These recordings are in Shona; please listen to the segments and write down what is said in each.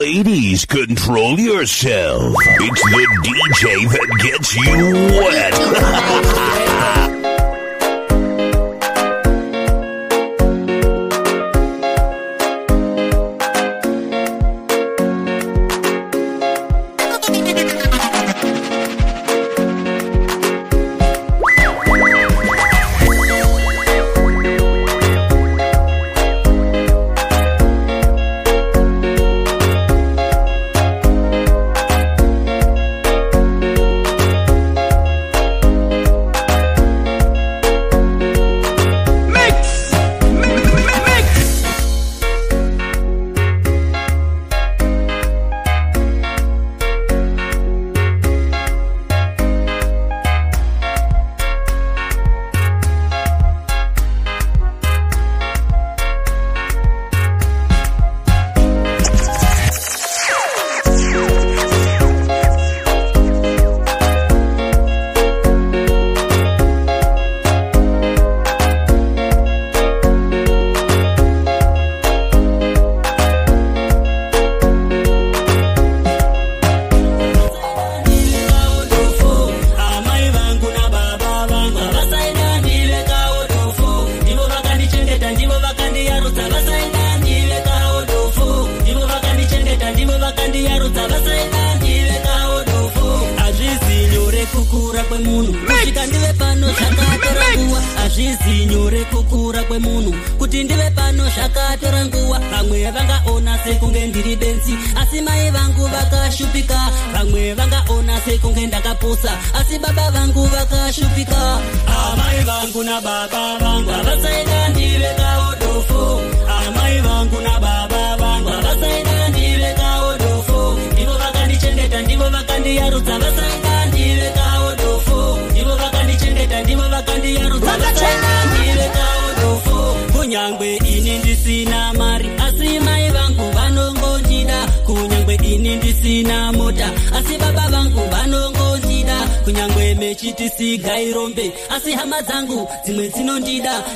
Ladies, control yourself. It's the DJ that gets you wet.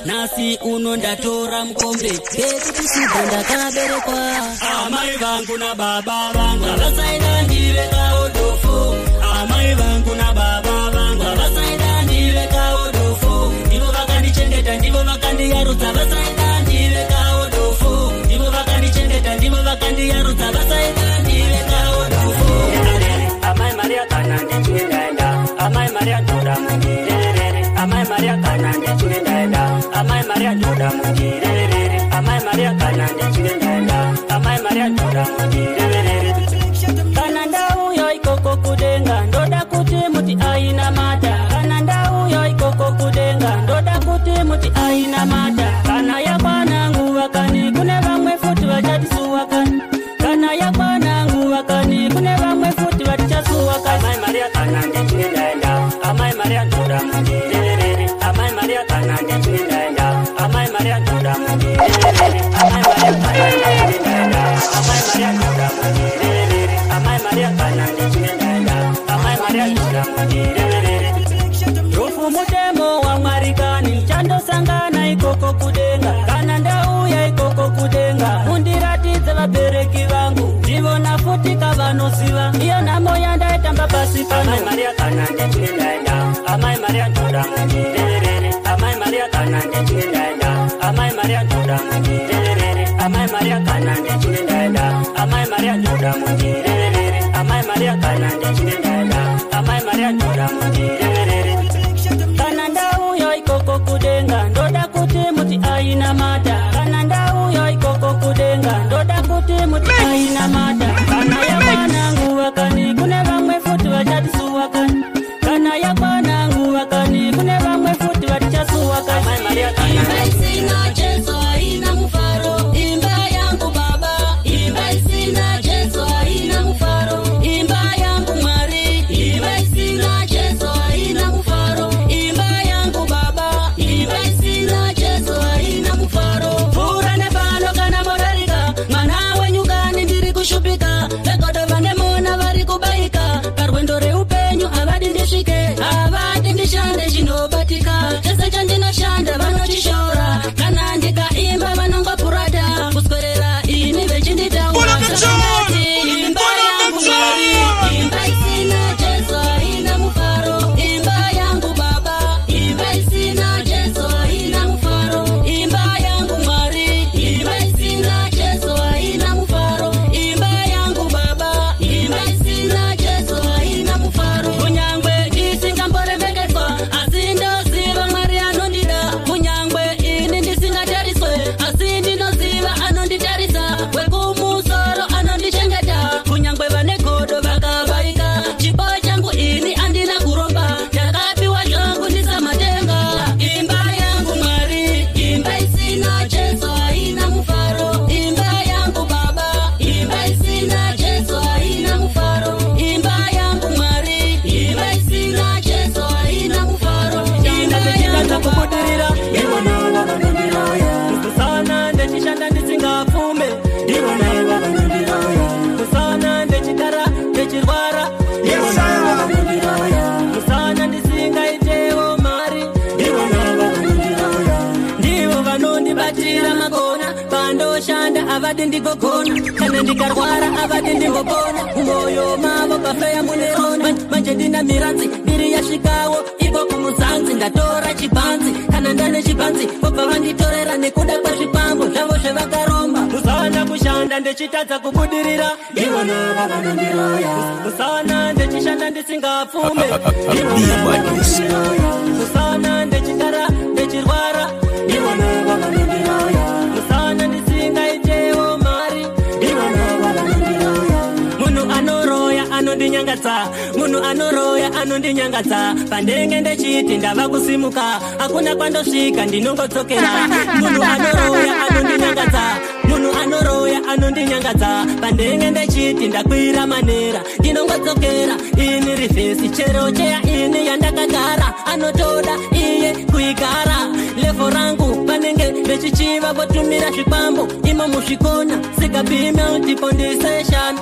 Nasi unondatora mkombe kuti sibanda kaberekwa amai vangu na baba vangu vasaida ndive kaodofo amai vangu na baba vangu vasaida ndive kaodofo ndivo vakandichengeta ndivo vakandiyarudza vasaida ndive kaodofo ndivo vakandichengeta ndivo vakandiyarudza vasaida ndive kaodofo amai Maria kana ndichwendaenda amai Maria toda mundirere amai Maria kana ndichwendaenda amai Maria toda mundirere amai Maria kana ndichwendaenda amai Maria toda mundirere kana ndau yo ikoko kudenga ndoda kuti muti aina mata kana ndau yo ikoko kudenga ndoda kuti muti aina mata kana yakwana nguva kani kune vamwe futi vachatisuwa kani kana yakwana nguva kani kune vamwe futi vachasuwa kani amai Maria kana ndichwendaenda amai Maria toda mundirere amai Maria kana ndichwendaenda amai Maria toda mundirere amai Maria kana ndichwendaenda amai Maria toda mundirere amai Maria kana ndichwendaenda amai Maria toda mundirere rofu mutemo wa Marikani chando sangana ikoko kudenga kana ndauya ikoko kudenga undiratidze vabereki vangu ndivona futi kavanosiva iyo namo yandaitamba pasi pano amai Maria kana ndichwendaenda amai Maria toda mundirere amai Maria kana ndichwendaenda amai Maria toda mundirere amai Maria kana ndichwendaenda amai Maria toda mundirere amai Maria kana ndichwendaenda amai Maria toda mundirere kana ndau yo ikoko kudenga ndoda kuti muti aina mata kana ndau yo ikoko kudenga ndoda kuti muti aina mata kana yakwana nguva kani kune vamwe futi vachatisuwa kani kana yakwana nguva kani kune vamwe futi vachasuwa kani amai Maria kana isina Jesu aina mufaro imba yangu baba imba isina Jesu aina mufaro imba yangu Mari imba isina Jesu aina mufaro imba yangu baba imba isina Jesu aina mufaro pura nebano kana morarika mwana wenyu kani ndiri kushupika vekodo vane mona vari kubaika parwendo reupenyu havadi ndisvike havadi ndishande chinobatika chese chandinoshanda vanochishora kana ndikaimba vanongopurata kuswerera ini vechinditaura avadi ndigogona kana ndikarwara avadi ndingopona umwoyo mavo pafeya munerona manje ndina miranzi ndiri yasvikawo iko kumuzanzi ndatora chibhanzi kana ndane chibhanzi vobva vanditorera nekuda kwezvipambo zvavo zvevakaromba musawana kushanda ndechitadza kubudirira ivona vavanondiroya musawana ndechishanda ndisingapfume musawana ndechitara ndechirwara ivona vavanondiroya musawana ndisingaitewo mari ivona vavanondiroya munhu anoroya anondinyangadza munhu anoroya anondinyangadza pandenge ndechiti ndava kusimuka hakuna kwandosvika ndinongodzokera munhu anoroya anondinyangadza munhu anoroya anondinyangadza pandenge ndechiti ndakwira manera ndinongodzokera ini rivhesi chero cheya ini yandakagara anotoda iye kuigara levo rangu panenge ndechichiva votumira zvipambo imo muzvikona sikabhima dipondisation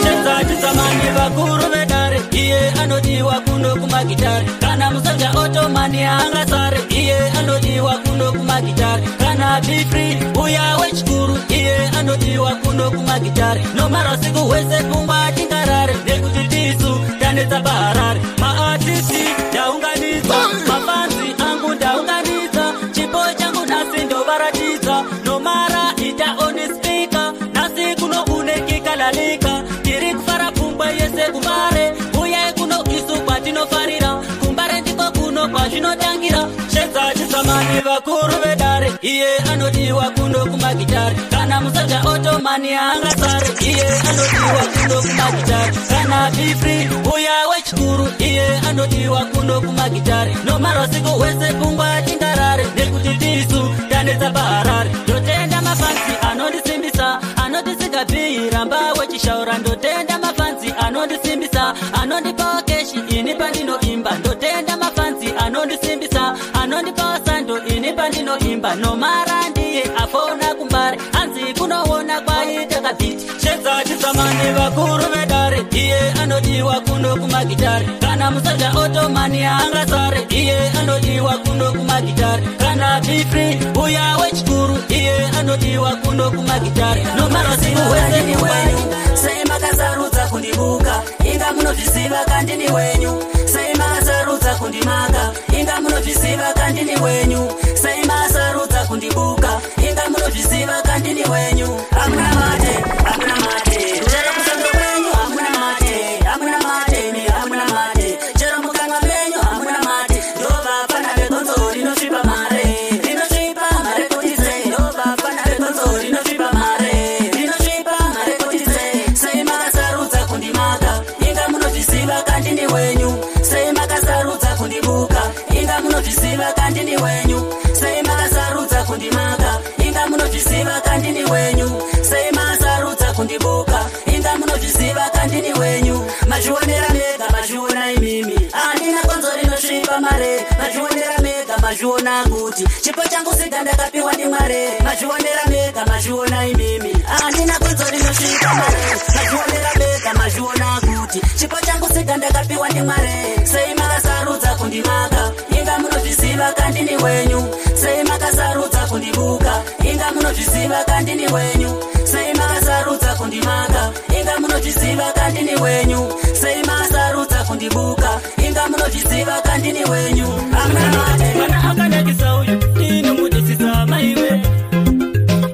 chenzati dzamani vakuru vedare iye anodiwa kuno kumagitari kana musoja otomani angasare iye anodiwa kuno kumagitari kana bifree uya wechikuru iye anodiwa kuno kumagitari nomara usiku hwese kumwa tingarare nekuti tisu tanetsa paharare maartisti ndaunganidza mafanzi angu ndaunganidza chipo changu nasi ndovaratidza nomara ita oni speaker nasi kuno kunekikalalika tiri kufara pfungwa yese kumare uyai kuno isu kwatinofarira kumbare ndiko kuno kwazvinotangira shedzati dzamani vakuru vedare iye anodiwa kuno kumagitari kana musoja otomani angasare iye anodiwa kuno kumagitari kana bifree uya wechikuru iye anodiwa kuno kumagitari nomara usiku hwese pfungwa tingarare nekuti tisu tanetsa paharare ndotenda mafanzi anondisimbisa anondisikabhiyi ramba wechishaura ndotenda mafanzi anondisimbisa anondipawo keshi ini pandinoimba ndotenda mafanzi anondisimbisa anondipawo sando ini pandinoimba nomara ndiye afona kumbare hanzi kunoona kwaita kabhiti shedzati dzamani vakuru vedare iye anodiwa kuno kumagitari kana musoja otomani angasare iye anodiwa kuno kumagitari kana bifree uya wechikuru iye anodiwa kuno kumagitari nomara usiku hwese ni wenyu sei makasarudza kundibuka inga munozviziva kandini wenyu sei makasarudza kundimaka inga munozviziva kandini wenyu sei makasarudza kundibuka inga munozviziva kandini wenyu amuna mate amuna mate chero musando wenyu amuna mate amuna mate ni amuna mate chero mukanga menyu amuna mate ndova pana vekonzo rinosvipa mare rinosvipa mare kotise ndova pana vekonzo rinosvipa mare rinosvipa mare kotise sei makasarudza kundimaka inga munozviziva kandini wenyu sei makasarudza kundibuka inga munozviziva kandini wenyu sei makasarudza kundimaka inga munozviziva kandini wenyu sei makasarudza kundibuka inga munozviziva kandini wenyu mazvionera mega mazviona imimi handina konzo rinosvipa mare mazvionera mega mazviona kuti chipo changu siga ndakapiwa ndimware mazvionera mega mazviona imimi handina konzo rinosvipa mare mazvionera mega mazviona kuti chipo changu siga ndakapiwa ndimware sei makasarudza kundimaka inga munozviziva kandini wenyu sei makasarudza kundibuka inga munozviziva kandini wenyu sei makasarudza kundimaka inga munozviziva kandini wenyu sei makasarudza kundibuka inga munozviziva kandini wenyu amuna mate mwana akanakisa uyu ndinomudisisa maiwe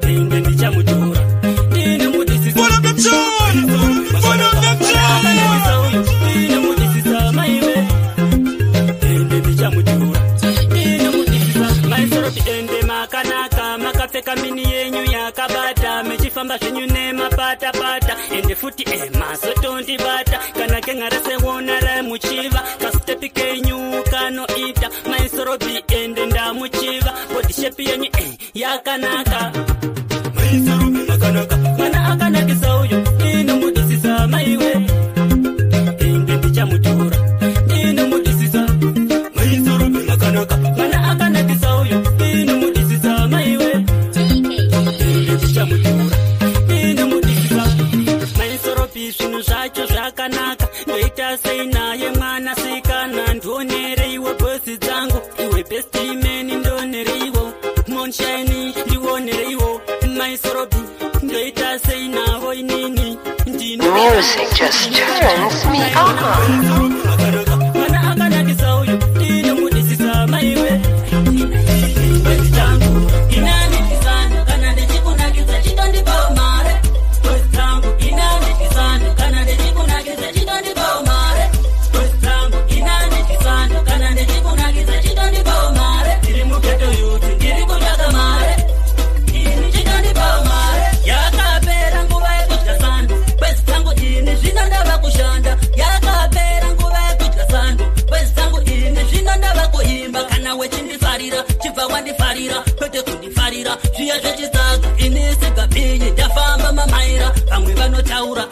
inge ndichamutora ndinomudisisa ndinomudisisa maiwe inge ndichamutora ndinomudisisa maisoropi ende makanaka makapfeka mini yenyu yakabata mechifamba zvenyu nemapatapata ende futi masotondibata kana kengareseona ramuchiva kasitepi kenyu kanoita maisoropi ende ndamuchiva bodishepi yenyu yakanaka maisoropi makanaka mana akanakisa uyu inomudisisa maiwe ende ndichamutora inomudisisa maisoropi makanaka mana akanakisa uyu inomudisisa maiwe ende ndichamutora inomudisisa maisoropi zvinhu zvacho zvakanaka ndoita sei naye mwana sikana ndionereiwo bhosi dzangu iwe bestimeni ndionereiwo monshine ndionereiwo maisoropi The music just turns me on.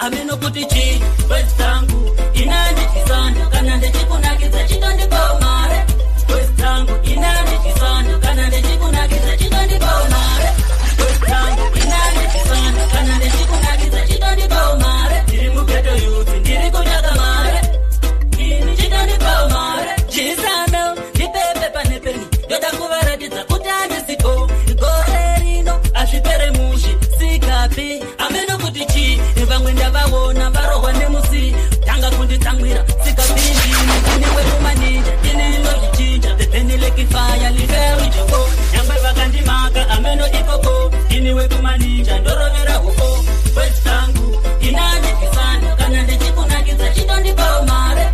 Ameno kutichi westangu inani kisana kana ndechikunakidza chitondi paumare westangu inani kisana kana ndechikunakidza chitondi paumare westangu inani kisana kana ndechikunakidza chitondi paumare ndiri mugeto yuti ndiri kutsvaka mare ini chitondi paumare chisano ndipepe pane peni ndoda kuvaratidza kuti anesiko gore rino azvipere mushi sikapi ameno kutichi vamwe ndavaona varohwa nemusi tanga kunditsamwira sikapindini iniwe kumaninja inino zvichinja pepenilekifaya liverijogo nyangwe vakandimaka ameno ikoko iniwe kumaninja ndorovera hoko westangu inani kisano kana ndichikunakidza chitondipaumare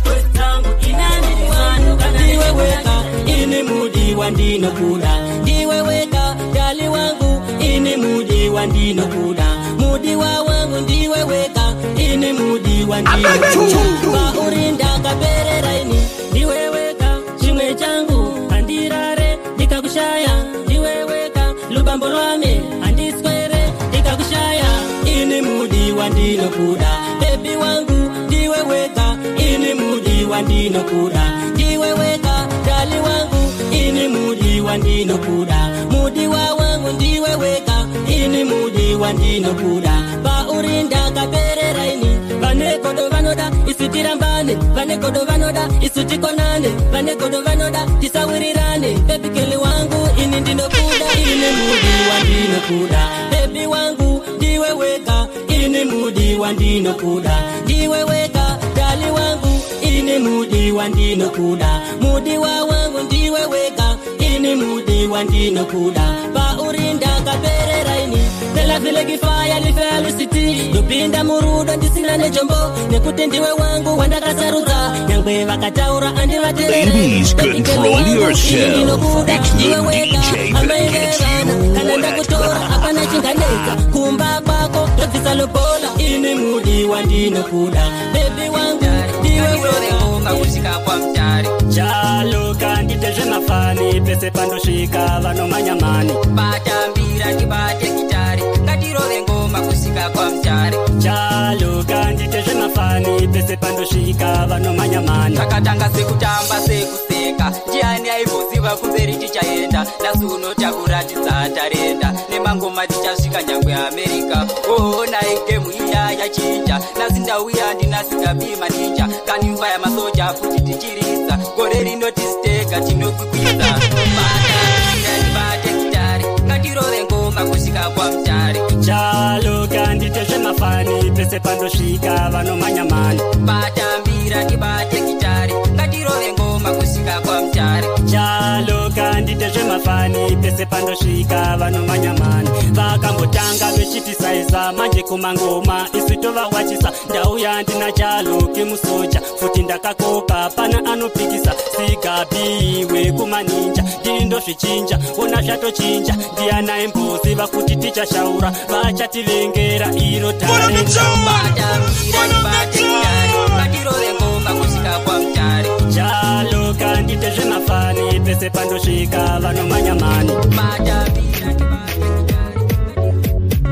westangu inani kisano kana ndiwe weka ini mudi wandinokuda ndiwe weka dali wangu ini mudi wandinokuda mudi wangu ndiwe weka ini mudi wandinokuda urinda kaperera ini ndiwe weka chimwe changu andirare ndikakushaya ndiwe weka lubambo lwame andiswere ndikakushaya ini mudi wandinokuda bebi wangu ndiwe weka ini mudi wandinokuda ndiwe weka dali wangu ini mudi wandinokuda mudi wangu ndiwe weka ini mudi wandinokuda paurinda kaperera ini vanekodo vanoda isitirambane vanekodo vanoda isitikonane vanekodo vanoda tisawirirane bebikeli wangu ini ndinokuda ini mudi wandinokuda bebi wangu ndiwe weka ini mudi wandinokuda ndiwe weka dali wangu ini mudi wandinokuda mudi wangu ndiwe weka ini mudi wandinokuda paurinda kaperera ini Tela vile kifaya lifelicity Lupinda murudo ndisina nejombo Nekuti ndiwe wangu wandakasaruza Nyangwe wakataura andi waterere Ladies, control yourself. It's the DJ that gets you Kananda kutora hapana chinganeka Kumba kwako tofisa lopola Ini mudi wandinokuda Baby wangu ndiwe weka Kusika kwa mtari Chalo kandite mafani Pese pandoshika vano manyamani Batambira nibate kitari Ngatirove ngoma kusika kwa mtari Chalo kandite mafani Pese pandoshika vano manyamani Takatanga sekutamba sekuseka Jiani aivoziva kumberi tichaenda Nasuno takuratidza tarenda Nemangoma tichasvika nyangwe Amerika Oh naigemu iya yachinja Nasindauya ndinasikabima ninja Kanimva ya masoja futi tichiriza Gore rinotisteka tinokwikwiza Batambira nibate kitari Ngatirove ngoma kusika kwa mtari Chalo kandite mafani Pese pandoshika vano manyamani Batambira nibate kitari Ngatirove ngoma kusika kwa mtari Chalo kandite mafani Pese pandoshika vano manyamani Vakambotanga vechitisaiza Manje kumangoma isitova wachisa Ndauya ndina chalo kimusoja Futi ndakakoka pana anopikisa Sikabiwe kumaninja Dindo zvichinja Ona zvatochinja Ndiana imbozi vakuti tichashaura Vachativengera iro talenta Batambira nibate kitari Ngatirove ngoma kusika kwa mtari Chalo kandite mafani Pese pandoshika vano manyamani Batambira nibate kitari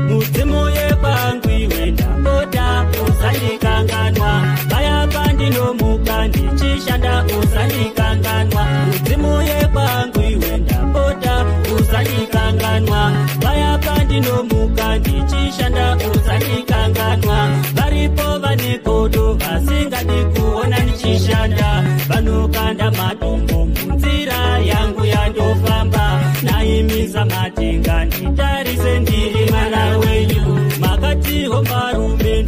Mudzimu yepangu iwe ndapota usandikanganwa Paya pandinomuka ndichishanda usandikanganwa Mudzimu yepangu iwe ndapota usandikanganwa Paya pandinomuka ndichishanda usandikanganwa Varipo vanekodo vasingadi kuona ndichishanda Vanokanda matombo munzira yangu yandofamba Naye marume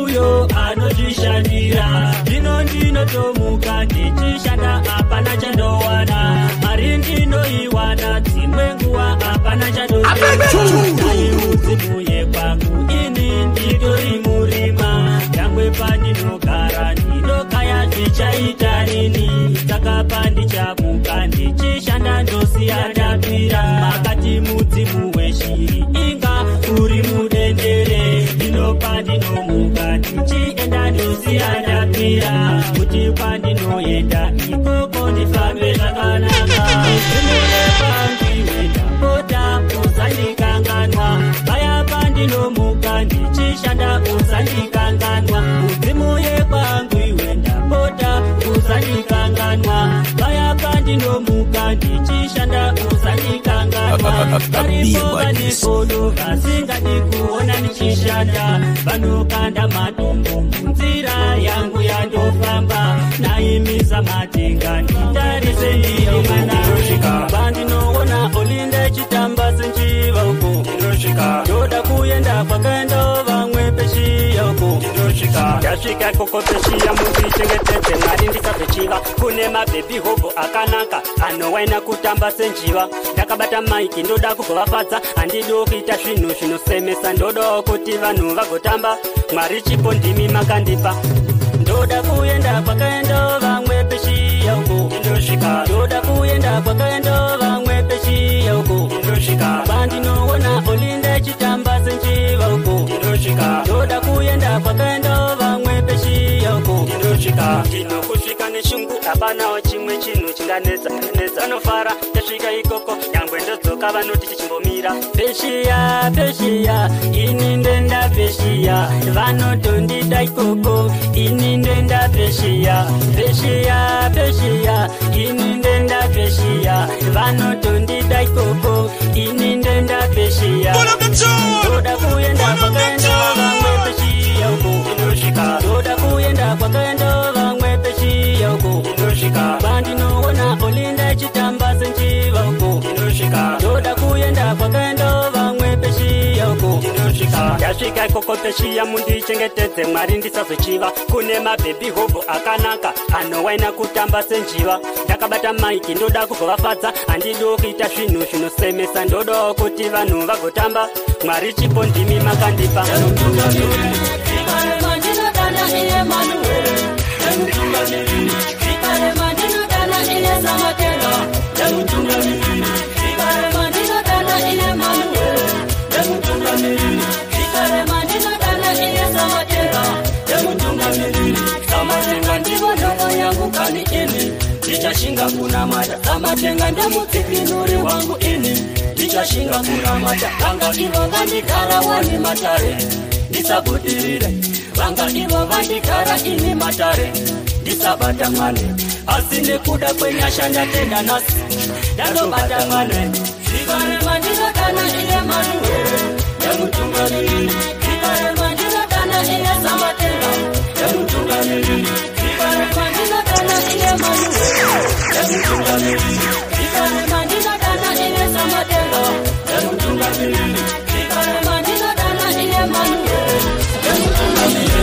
uyo anozvishandira. Ndino tomuka ndichishanda apana chandowana. Mari ndinoiwana dzimwe nguva apana chandowana. Dai mudzimu yekwangu ini nditori murima. Nyangwe pandinogara ndinokaya zvichaita nini. Saka pandichamuka ndichishanda ndosiya ndapira. Makati mudzimu weshiri inga uri mudendere. Ndinopa ndinomuka ndichienda ndosiya ndapira. Kuti pandinoenda ikoko ndifambe zvakanaka. Ndapota usandikanganwa. Paya pandinomuka ndichishanda usandikanganwa. Mudzimu yekwangu iwe ndapota usandikanganwa. Paya pandinomuka ndichishanda usandikanganwa. Paripo vanikodo vasingadi kuona ndichishanda. Vanokanda matombo munzira yangu yandofamba. Naimisa matenga nditarise iyo mwana. Vandinoona olinda chitamba senchivako. Ndoda kuyenda kwakaenda vamwe peshiyako. Ndasvika koko peshiya mundichengetedze Mwari ndisazochiva. Kune mabhebi hobo akanaka anowaina kutamba senjiva. Ndakabata maiki ndoda kugovafadza. Handidi kuita zvinhu zvinosemesa. Ndodawo kuti vanhu vagotamba. Mwari chipo ndimi makandipa. Ndoda kuyenda kwakaenda vamwe peshiyako. Ndoda kuyenda kwakaenda vamwe peshiyako. Vandinoona olinda chitamba senjivako. Ndoda kuyenda kwakaenda vamwe peshiyako. Ndinokusvika neshungu apanawo chimwe chinhu chinganetsa. Anofara tasvika ikoko nyangwe ndodzoka vanoti chichimbomira. Peshiya ini ndenda peshiya. Vanotondida ikoko ini ndenda peshiya ini ndenda peshiya. Vanotondida ikoko ini ndenda peshiya. Ndoda kuyenda kwakaenda vamwe peshiyako. Ndoda kuyenda kwakaenda vamwe peshiyako. Vandinoona olinda chitamba senjivako. Ndoda kuyenda kwakaenda vamwe peshiyako. Ndasvika ikoko peshiya mundichengetedze Mwari ndisazochiva. Kune mabhebi hobo akanaka anowaina kutamba senjiva. Ndakabata maiki ndoda kugovafadza. Handidi kuita zvinhu zvinosemesa. Ndodawo kuti vanhu vagotamba. Mwari chipo ndimi makandipa. Ndichashinga kuna mata amatenga ndamutipinuri wangu ini. Ndichashinga kuna mata vanga ivo vandikara wani matare. Ndisabudirire vanga ivo vandikara ini matare. Ndisabata mwane asi nekuda kwenyasha ndatenda nasi. Ndandobata mwane Zvikare mandinodana iye manuwe Yamutungamiri Zvikare mandinodana iye samatera Yamutungamiri Zvikare mandinodana iye manuwe Yamutungamiri Zvikare mandinodana iye samatera Yamutungamiri Zvikare mandinodana iye manuwe Yamutungamiri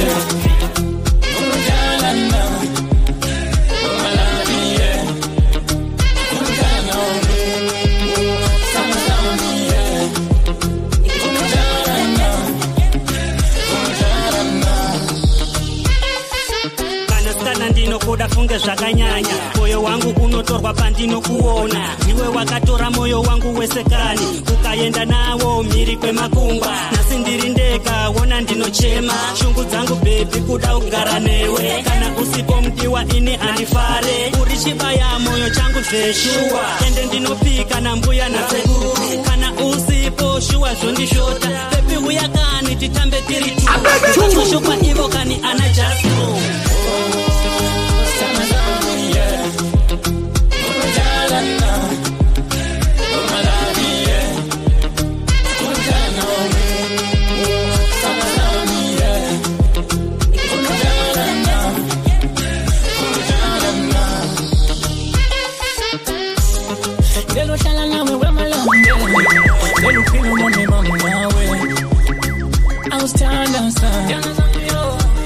Ndinokuda funge zvakanyanya moyo wangu unotorwa pandinokuona iwe wakatora moyo wangu wesekani ukaenda nawo mhiri kwemakungwa nasi ndiri ndega wona ndinochema shungu dzangu bebi kuda kugara newe kana usipo mdiwa ini handifare uri chibaya moyo changu zveshuwa ende ndinopika nambuya nasekuru kana usipo shuwa zvondishota bebi uyakani titambe tiri tu kushupa ivo kani ana jasko I was tired understand.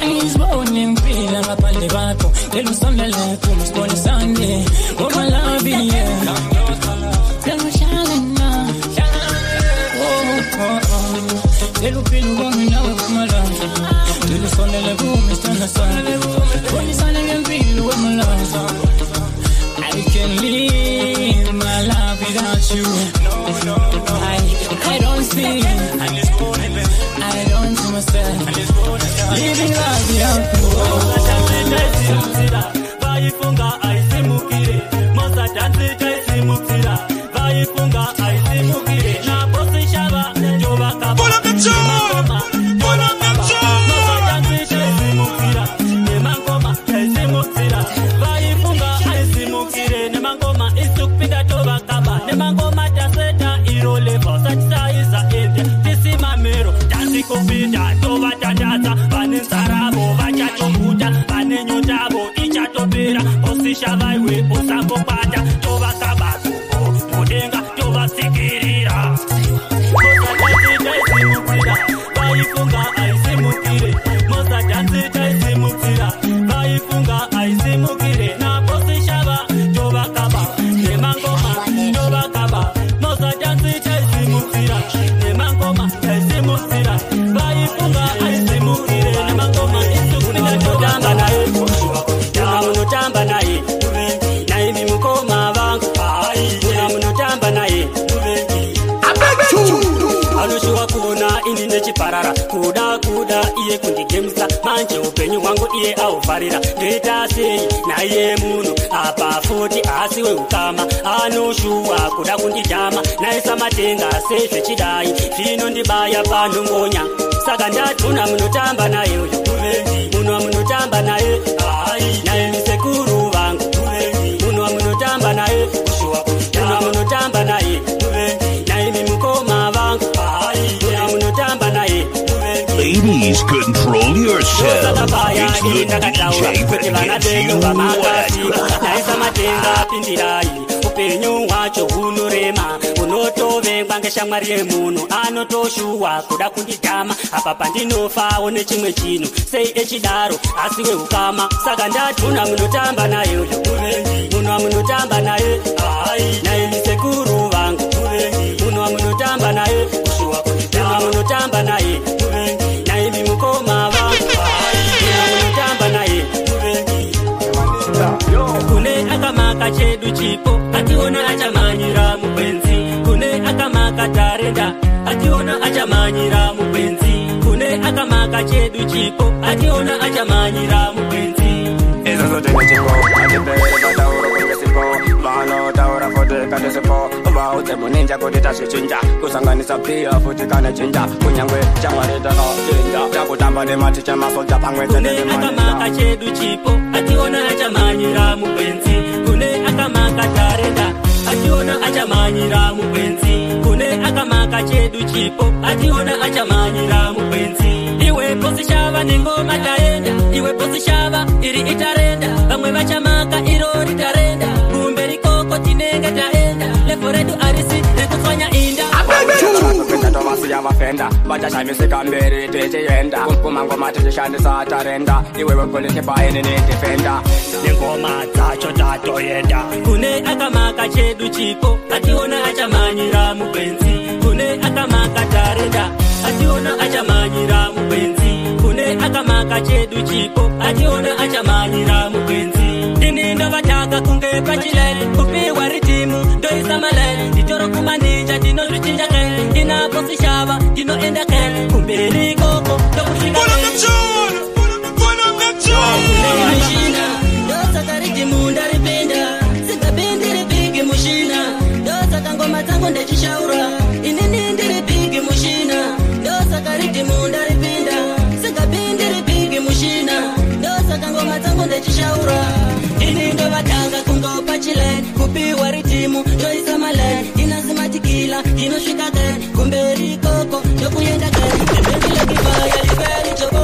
He's born in pain, I'm up on the back. Little Sunday, come on Sunday. Oh, my love, yeah. Little shining now. Little pillow going out with my love. Little Sunday, come on Sunday. Only Sunday can feel with my love. I can't live my life without you. No. I don't see. I don't see myself living life without you. Vaifunga aisimukire, moza dansi taisimukira. Vaifunga aisimukire, na bosi shaba joba kaba. Pull up the tune, pull up the tune. Moza dansi taisimukira, ne mangoma taisimukira. Vaifunga aisimukire, ne mangoma isukpida joba kaba. Ne mangoma taseta irole bosa tsaisa ende. Tisi mamero dansi kopida joba tataza. Bani sarabo vachacho kuta, bani nyotabo ichatopera. Bosi shavaiwe osako pata, joba kaba kuko mudenga joba sikirira. Moza dansi taisimukira, vaifunga aisimukire. Moza dansi taisimukira, vaifunga aisimukire. Na bosi shava joba kaba, ne mangoma joba kaba. Moza dansi taisimukira, ne mangoma taisimukira. Vaifunga aisimukire, ne mangoma isukpida jotamba naye. Munotamba naye, naimi mukoma vangu. Munotamba naye, anoshuwa kuona ini nechiparara. Kuda iye kundigemsa, manje upenyu wangu iye aufarira. Ndeta sei naye munhu apa futi asiwe ukama. Anoshuwa kuda kundijama, naisa matenga sezvechidai. Zvino ndibaya panhongonya, saka ndatuna munotamba naye uyu. Munhu wamunotamba naye, naye misekuru vangu. Munhu wamunotamba naye, munhu wamunotamba naye, naye mimukoma vangu. Munhu wamunotamba naye. Ladies, control yourself. It's the DJ that gets you wet. Naisa matenga pindirai, upenyu wacho unorema. Unotovengwa ngeshamwari yemunhu, anotoshuwa kuda kunditama. Apa pandinofawo nechimwe chinhu, sei echidaro asiwe ukama. Saka ndatuna munotamba naye uyu. Munhu wamunotamba naye, naye misekuru vangu. Munhu wamunotamba naye, munhu wamunotamba naye, naye mimukoma vangu. Munhu wamunotamba naye. Kune akamaka chedu chipo, ationa achamanyira mukwenzi. Kune akamaka tarenda, ationa achamanyira mukwenzi. Kune akamaka chedu chipo, ationa achamanyira mukwenzi. Eso sote chipo, atipere batauro kwenye sipo. Vano taura fote kate sipo. Vaute muninja kudita shichinja, kusanganisa pia futi kane chinja. Kunyangwe chamwarita no chinja, chakutamba ne maticha masolja pangwe tene ne manija. Kune akamaka chedu chipo, ationa achamanyira mukwenzi. Kune akamaka tarenda, ationa achamanyira mukwenzi. Kune akamaka chedu chipo, ationa achamanyira mukwenzi. Iwe posi shava ningoma taenda, iwe posi shava iri itarenda. Vamwe vachamaka irori tarenda, kumbe rikoko tinenge taenda. Leforedu arisi rekufanya inda. Tomasi ya mafenda, bacha shamisika mbere techienda. Kumangoma techishandisa tarenda, iwewe polisi paene ne defenda. Nengoma dzacho tatoenda. Kune akamaka chedu chipo, ationa achamanyira mukwenzi. Kune akamaka tarenda, ationa achamanyira mukwenzi. Kune akamaka chedu chipo, ationa achamanyira mukwenzi. Ini ndovataka kunge pachilele, kupiwa ritimu ndoisa malele. Nditoro kumanija ndino zvichinja kele, ndinaposi shava ndinoenda kele. Kumberi koko ndokusvika kele. Kune mishina ndosaka ritimu ndaripinda, singapindi ripigi mushina. Ndosaka ngoma dzangu ndechishaura, inini ndiripigi mushina. Ndosaka ritimu ndaripinda, singapindi ripigi mushina. Ndosaka ngoma dzangu ndechishaura, ini ndovatanga kungopa chile. Kupiwa ritimu ndoisa male, inazimatikila inosvika kele. Kumberi koko ndokuyenda kele, ndipendile kibaya liberi choko.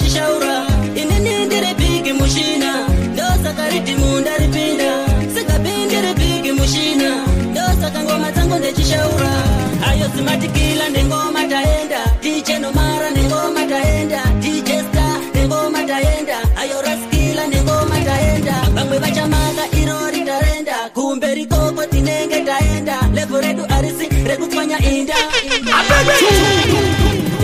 ndechishaura inini ndiri bigi mushina ndosaka ridhimu ndaripinda sikapindiri bigi mushina ndosaka ngoma dzangu ndechishaura ayo zimatikila nengoma taenda DJ Nomara nengoma taenda DJ Star nengoma taenda ayo Raskila nengoma taenda bamwe vachamaka irori taenda kumbe rikoko tinenge taenda levo redu arisi rekutwanya inda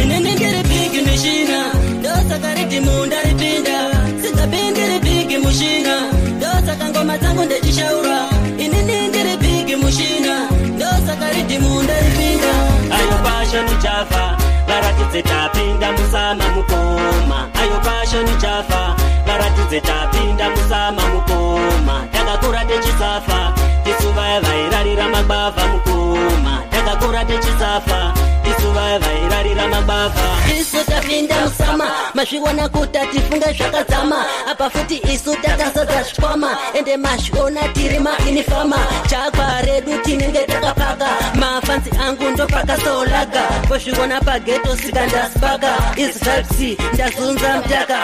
inini ndiri bigi mushina ndosaka ridhimu ndaripinda sikapindiri bigi mushina ndosaka ngoma dzangu ndechishaura inini ndiri bigi mushina ndosaka ridhimu ndaripinda ayo passion chafa varatidze tapinda musama mukoma ayo passion chafa varatidze tapinda musama mukoma takakura techisafa tisuva vairarira magwavha mukoma takakura techisafa tisuva vairarira magwavha isu tapinda musama mazviona kuta tifunga zvakadzama apa futi isu takazadza zvikwama ende mazviona tiri mainifama chakwa redu tinenge takapaka mafanzi angu ndopakasaolaga pozviona pageto sika ndaspaka isvapsi ndazunza mtaka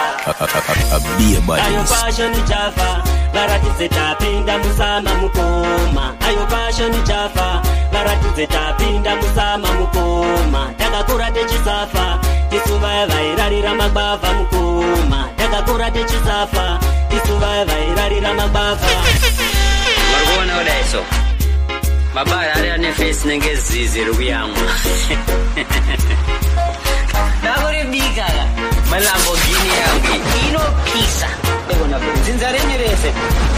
ayo passion chafa varatidze tapinda musama mukoma ayo passion chafa varatidze tapinda musama mukoma takakura techisafa tisuva vairarira magwavha mukoma takakura techisafa tisuva vairarira magwavha marikuona kudaiso mabara ari ane fesi nenge zizi rikuyamwa ndakuribika malambogini yangu inopisa dzinza renyu rese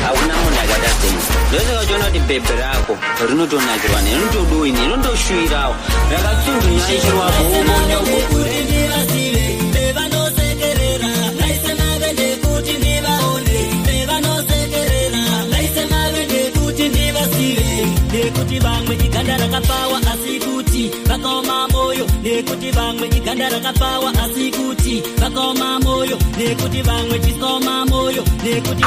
hakuna munhu akadasenza ndosekachiona kuti bhebhe rako rinotonakirwa nerinotodoini rinotoshuirawo rakatsundunaishirwavomonya nekuti vamwe iganda rakapawa asi kuti vakaoma moyo nekuti vamwe iganda rakapawa asi kuti vakaoma moyo nekuti vamwe tiskaoma moyo nekuti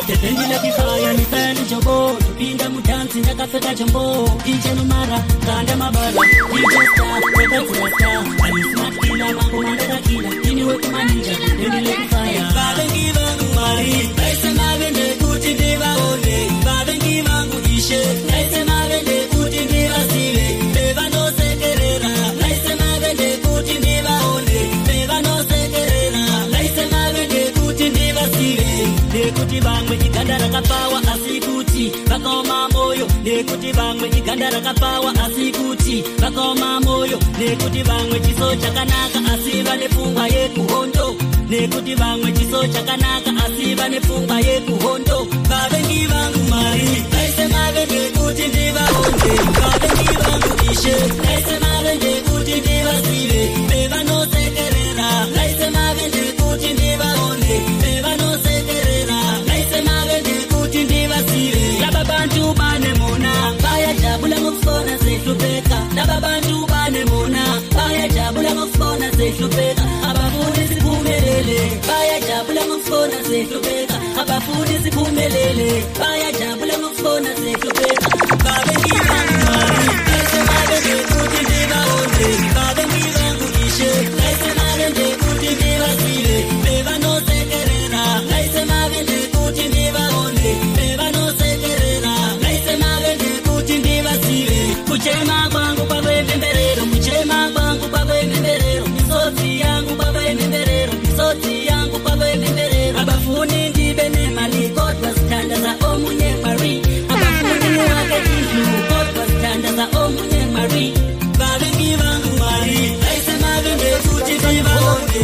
tependile kifaya nisani jobo tupinda mutansi ndakapfeka chombo DJ Nomara kanda mabala DJ Star wekazirasta alismatkila mango mandakakila ini wekumanija tependile kifaya babengi vangu mari naisema vende kuti ndivaone babengi vangu ishe naisema vende kuti ndivasive bevanosekerera naisema vende kuti ndivaone bevanosekerera naisema vende kuti ndivasive nekuti vamwe iganda rakapawa asi kuti vakaoma moyo nekuti vamwe iganda rakapawa asi kuti vakaoma moyo nekuti vamwe chiso chakanaka asi vane pfungwa yekuhondo nekuti vamwe chiso chakanaka asi vane pfungwa yekuhondo vavengi vangu mari naisema vende kuti ndivaonde vavengi vangu ishe naisema vende kuti ndivasive bevanosekerera naisema vende kuti ndivaonde bevanosekerera naisema vende kuti ndivasive lababantu banemona bayajabula ngokufona sehlupeka lababantu banemona bayajabula ngokufona sehlupeka abafuni siphumelele bayajabula ngokufona sehlupeka abafuni siphumelele bayajabula ngokufona sehlupeka babengi vangu mari naisema vende kuti ndivaonde babengi vangu ishe naisema vende kuti ndivasive bevanosekerera naisema vende kuti ndivaonde bevanosekerera naisema vende kuti ndivasive kuchema kwangu pakwememberero kuchema kwangu pakwememberero misodzi yangu pakwememberero misodzi yangu pakwememberero abafuni ndibe nemali kodwa zitandaza omunye mari abafuni wake tizhu kodwa zitandaza omunye mari babengi vangu mari naisema vende kuti ndivaonde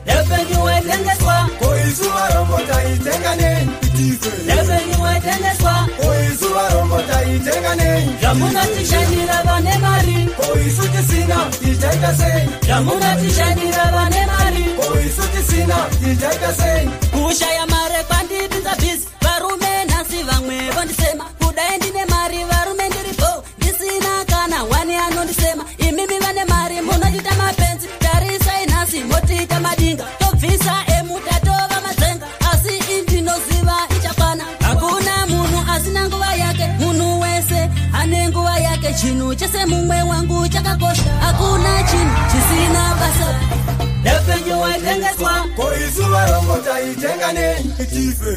lepenyuwetengeswa koizuva romotaitenganei lepenyuwetengeswa koizuva romotaitenganei zvamunotishandira vane mari koisu tisina tichaita sei zvamunotishandira vane mari koisu tisina tichaita sei kushaya mare kwandipinza bhizi varume nhasi vamwe vondisema kudai ndine mari varume ndiripo ndisina kana wani anondisema imimi vane mari munotita mapenzi tarisai nhasi motiita madinga tobvisa emutatova madzenga asi indinoziva ichakwana hakuna munhu asina nguva yake munhu wese ane chake chinu chese mumwe wangu chakakosha hakuna chinu chisina basa Revenue waitengeswa Koizuwa romota itenga nei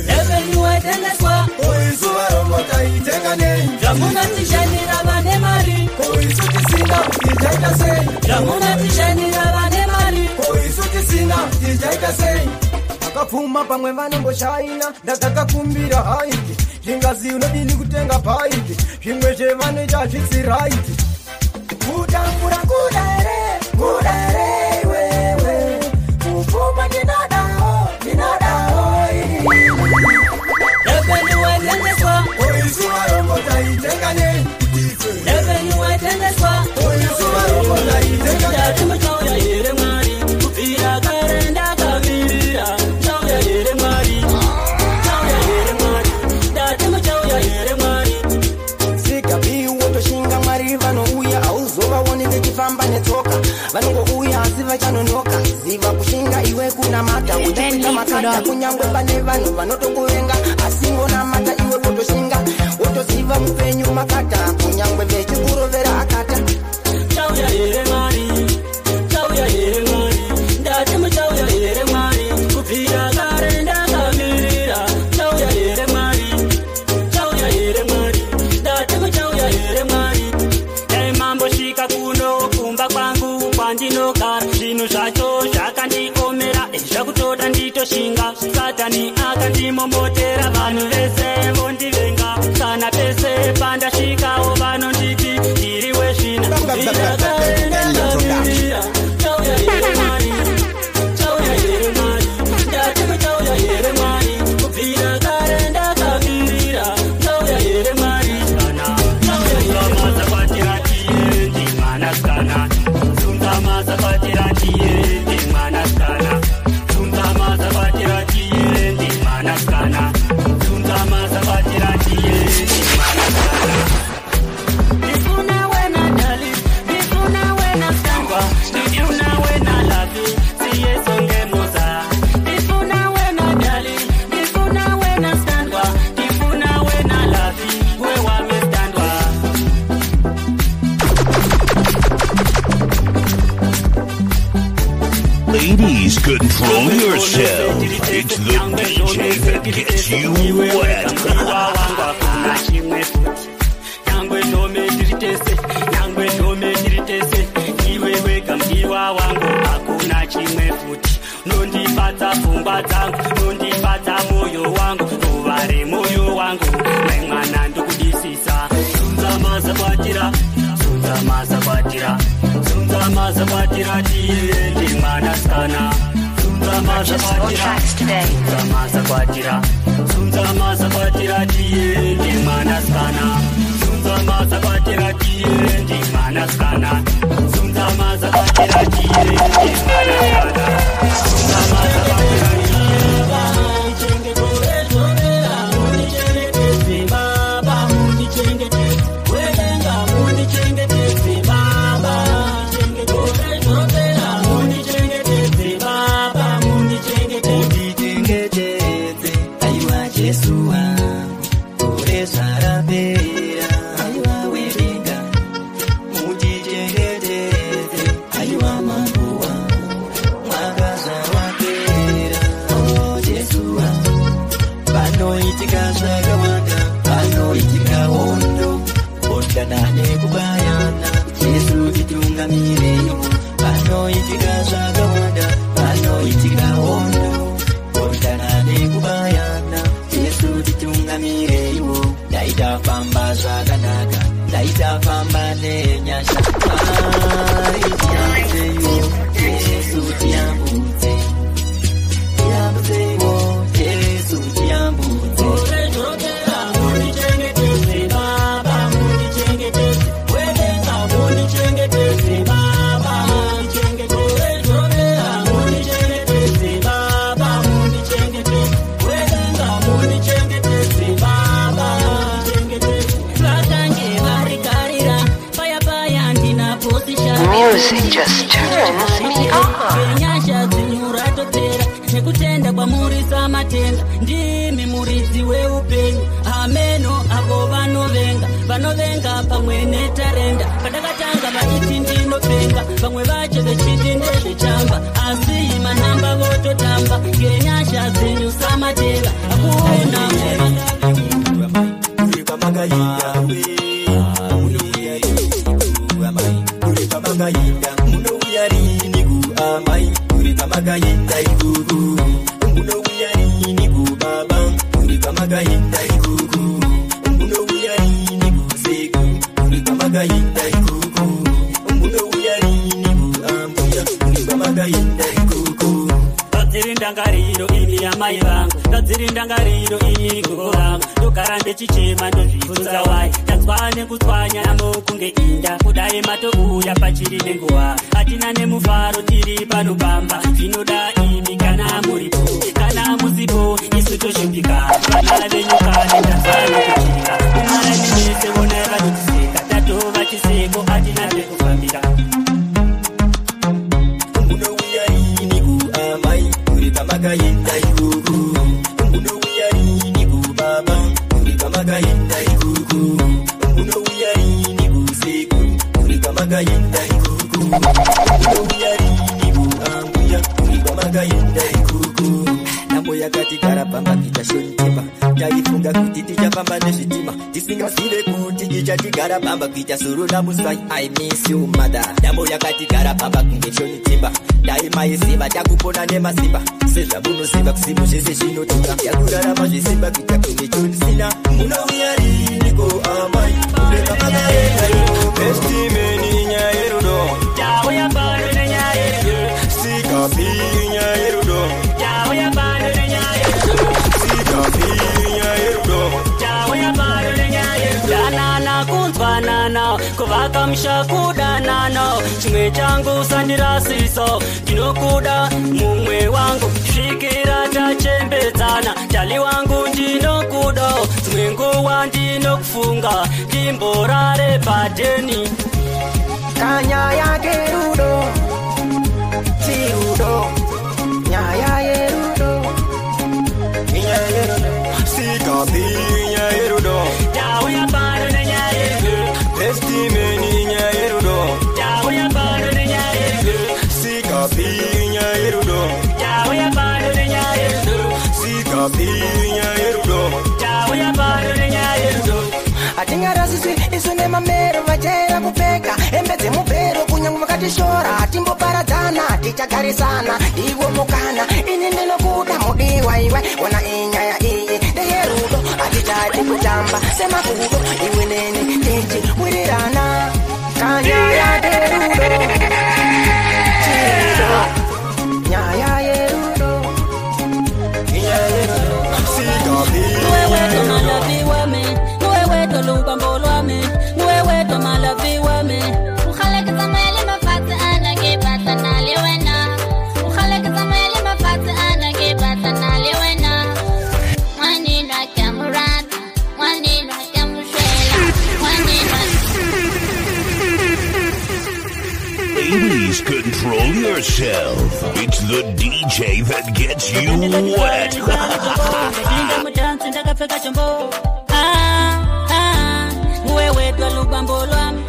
Revenue waitengeswa Koizuwa romota itenga nei Jamuna tishanira vane mari Koizu tisina tijaita sei Jamuna tishanira vane mari Koizu tisina tijaita sei Akapfuma pamwe vanongoshaina ndakakakumbira haiti Lingazi unodini kutenga paiti Zvimwe zvevane chazvisiraiti Kutambura kudare wewe Kufuma ndinodao Revenue waitengeswa Koizuwa romota itenga nei Revenue waitengeswa Koizuwa romota itenga nei Ndati mchauya here mwari kupira karenda kavirira Chauya here mwari Chauya here mwari Ndati mchauya here mwari Sikabi wotoshinga mwari vanouya auzovaoni vechifamba netsoka vanongouya asi vachanonoka ziva kushinga iwe kunamata uchiita makata kunyangwe pane vanhu vanotokuvenga asi ngonamata iwe wotoshinga wotoziva mupenyu makata kunyangwe vechikurovera akata Chauya here mwari Chauya here mwari Ndati mchauya here mwari kupira karenda kavirira Chauya here mwari Chauya here mwari Ndati mchauya here mwari Dai mambo shika kuno kumba kwangu kwandinogara zvinhu zvacho zvakandiomera zvakutoda nditoshinga satani akandimomotera vanhu vese vondivenga kana pese pandasvikawo vanonditi ndiriwe zvina kupira karenda kavirira Chauya here mwari Chauya here mwari Ndati mchauya here mwari kupira karenda kavirira Chauya here mwari kana Chauya here mwari kwatira tiende mwanasikana Zunza maza kwatira tiende mwanasikana Zunza maza kwatira tiende mwanasikana Zunza maza kwatira tiende mwanasikana Nifuna wena dali Nifuna wena skangwa Nifuna wena lavi Siye songe moza Nifuna wena dali Nifuna wena skangwa Nifuna wena lavi Wewa mestandwa Ladies, control yourself. It's the DJ that gets you wet. Nyangwe shome tiritese Nyangwe shome tiritese Iwe wega mdiwa wangu Hakuna chimwe futi Nondipata pfungwa dzangu Nondipata moyo wangu Uvare moyo wangu Mai mwana ndokudisisa Zunza maza kwatira Zunza maza kwatira Zunza maza kwatira Tiende mwanasikana Zunza maza kwatira Zunza maza kwatira Zunza maza kwatira Tiende mwanasikana Zunza maza kwatira Tiende mwanasikana Zunza maza kwatira Tiende mwanasikana Zunza maza kwatira Tiende Baba, munichengete, welenga munichengete, Baba, munichengete, Baba, munichengete, aiwa Yesu wangu, uresarabera, aiwa welenga, munichengete, aiwa Mungu wangu, mwagaza wakera, oh Yesu wangu, panoitika zvakawanda, panoitika hondo, onda nane kubayana, Yesu titungamireyo, panoitika zvakawanda, panoitika hondo, onda nane kubayana, Yesu titungamireyo, ndaitafamba zvakanaka, ndaitafamba nenyasha, aitiambuzeyo, Yesu tiambudze, tiambudzeyo, Yesu tiambudze. Music just turns me on. Nyasha dzinyuratopera nekutenda kwamurisa matenga ndimi muridzi weupenyu ameno avo vanovenga vanovenga pamwe netarenda padakatanga vaiti ndinopenga vamwe vacho vechiti ndezvechamba asi manhamba vototamba ngenyasha dzenyu samateva hakuna ndangariro ini yamai vangu tadziri ndangariro ini gogo vangu ndogara ndechichema ndozvibvunza wai tanzwa nekutswanya namokunge inda kudai matouya pachiri nenguva hatina nemufaro tiri panopamba zvinoda imi kana muripo kana musipo isu toshimbika vana venyuka nendanzwa nekuchika umarani mese vonai vanotiseka tatova chiseko hatina pekufambira Magayinda ikuku, muno wiyarini kubaba, urika magayinda ikuku, muno wiyarini kusiku, urika magayinda ikuku, muno wiyarini kuambuya, urika magayinda ikuku. Nambo yakati karapamba kitashonitema, taifunga kuti tichapamba nezvitima, tisingasive kuti tichatigara pamba kuita suru namusai. I miss you mother. Nambo yakati karapamba kungeshonitimba, daimaisiva takupona nemasimba. Sezvamunoziva kusimu zvese zvinotora yakurarama zvesimba kuita kunge chonisina muno uyariniko amai ureka makaenda estimeni nyaya yerudo tauya pano nenyaya yerudo sikapi nyaya yerudo tauya pano nenyaya yerudo sikapi nyaya yerudo tauya pano nenyaya yerudo danana kunzwanana kuvaka mushakudanana chimwe changu sandirasiso ndinokuda mumwe wangu svikira tachembedzana tali wangu ndinokuda dzimwe nguva ndinokufunga ndimborare padeni kanyaya kerudo sirudo nyaya yerudo nyaya yerudo sikapi nyaya yerudo tauya pano nenyaya yerudo estimeni nyaya yerudo tauya pano nenyaya yerudo sikapi nyaya yerudo tauya pano nenyaya yerudo sikapi nyaya yerudo tauya pano nenyaya yerudo atingarasiswi isu nemamero vachera kupfeka hembe dzemupero kunyange vakatishora hatimboparadzana tichagarisana iwo mukana ini ndinokuda mudiwa iwe ona inyaya iyi ndeyerudo hatichati kutamba semakudo iwe neni tichiwirirana kanyaya kerudo chirudo nyaya yerudo nyaya yerudo sikapi wewe malavi wame wewe tolubambo lwame wewe to malavi wame ukhaleka zamele mafata ana ke batana lewena ukhaleka zamele mafata ana ke batana lewena mani na kamurat mani na kamushela mani na Ladies, control yourself. It's the DJ that gets you wet. Wewe twa lubambo lwami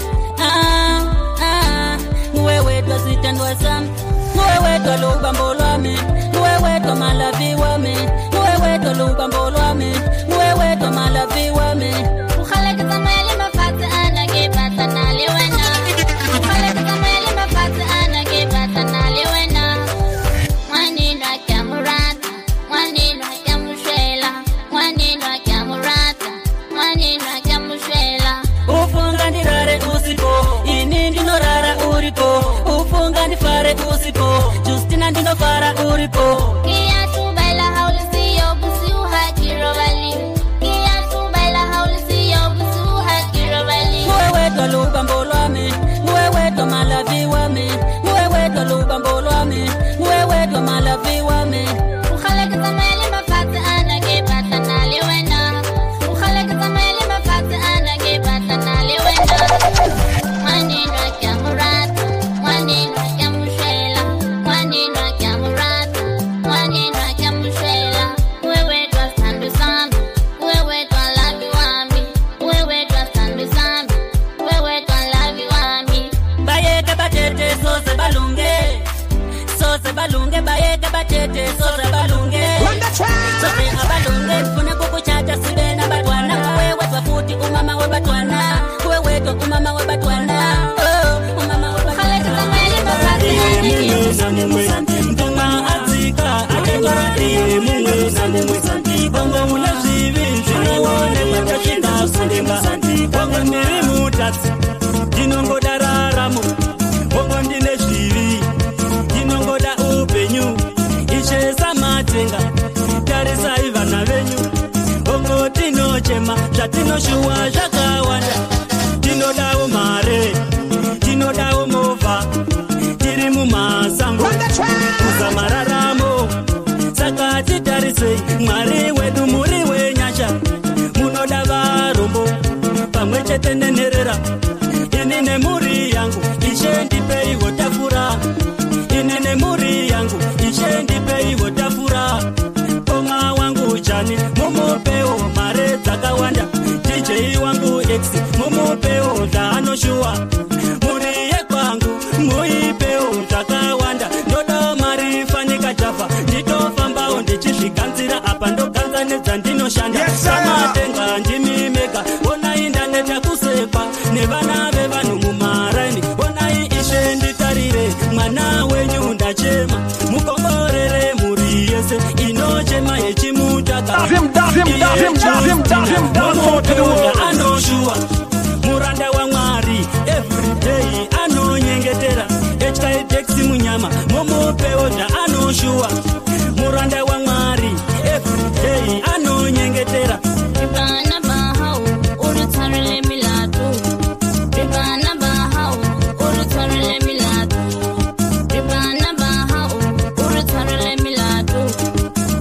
wewe twa sitandwa sam wewe twa lubambo lwami wewe twa malavi wami wewe twa lubambo lwami wewe twa malavi wami ukhaleka zamele mafata ana ke batana lewena ukhaleka zamele mafata ana ke batana lewena mani na kamurat mani na kamushela mani na kamurat mani na kamushela ufunga ndirare usipo ini ndinorara uripo ufunga ndifare usipo Justina ndinofara uripo kia tubaila haulisiyo busi uhakirobali kia tubaila haulisiyo busi uhakirobali wewe twa lubambo lwami wewe twa malavi wami wewe twa lubambo lwami wewe twa malavi wami ukhaleka zamele mafata ana ke batana lewena ukhaleka zamele mafata ana ke batana lewena mani na kamurat mani na kamushela mani na kamurat mani na kamushela abalunge bayeke bathethe soze abalunge soze abalunge funa kukuchata sibe nabatwana kuwe wedwa futhi umama webatwana kuwe wedwa umama webatwana umama webatwana ntoma atsika aketoratiye mumwe namumwe bongo muna zvivi zvinoonekwa tashinda kulemba bongo ndiri mutatsi ndinongoda raramo bongo ndine zvivi ndinongoda upenyu ichesa matenga tarisai vana venyu bongo tinochema zvatinoshuwa zvakawanda tinodawo mare tinodawo movha tiri mumasango kuzamararamo saka titarisei mwari wedu muri wenyasha munoda varombo pamwe chete nenherera ini nemuri yangu ishe ndipeiwo tafura ini nemuri yangu ishe ndipeiwo tafura poma wangu chani mumupewo mare dzakawanda DJ wangu X mumupewo zvaanoshuwa muri yekwangu muipewo zvakawanda ndoda mari fanika chafa nditofambawo ndichizviganzira apa ndoganzanedza ndinoshanda samatenga ndimimeka onai ndaneta kusekwa nevana vevanhu mumaraini onai ishe nditarire mwana wenyu ndachema mukomborere muri yese inochema yechimutaka anoshuwa muranda wamwari everyday anonyengetera HKDX munyama mumupewo zvaanoshuwa muranda wamwari everyday anonyengetera Ribana bahau urutarele milatu Ribana bahau urutarele milatu Ribana bahau urutarele milatu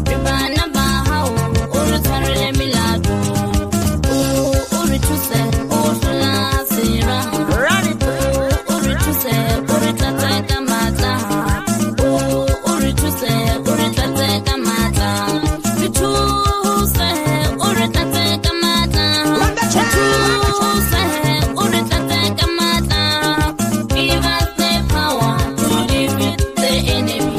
Ribana bahau urutarele milatu urituse usula sira urituse uritateka mata urituse uritateka mata Vituse uritateka mata Vituse uritateka mata Give us the power to defeat the enemy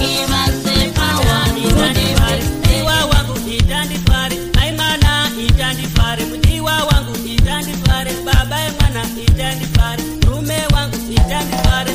Give us the power to defeat Mdiwa wangu itandifare maimana itandifare mdiwa wangu itandifare baba mwana itandifare rume wangu itandifare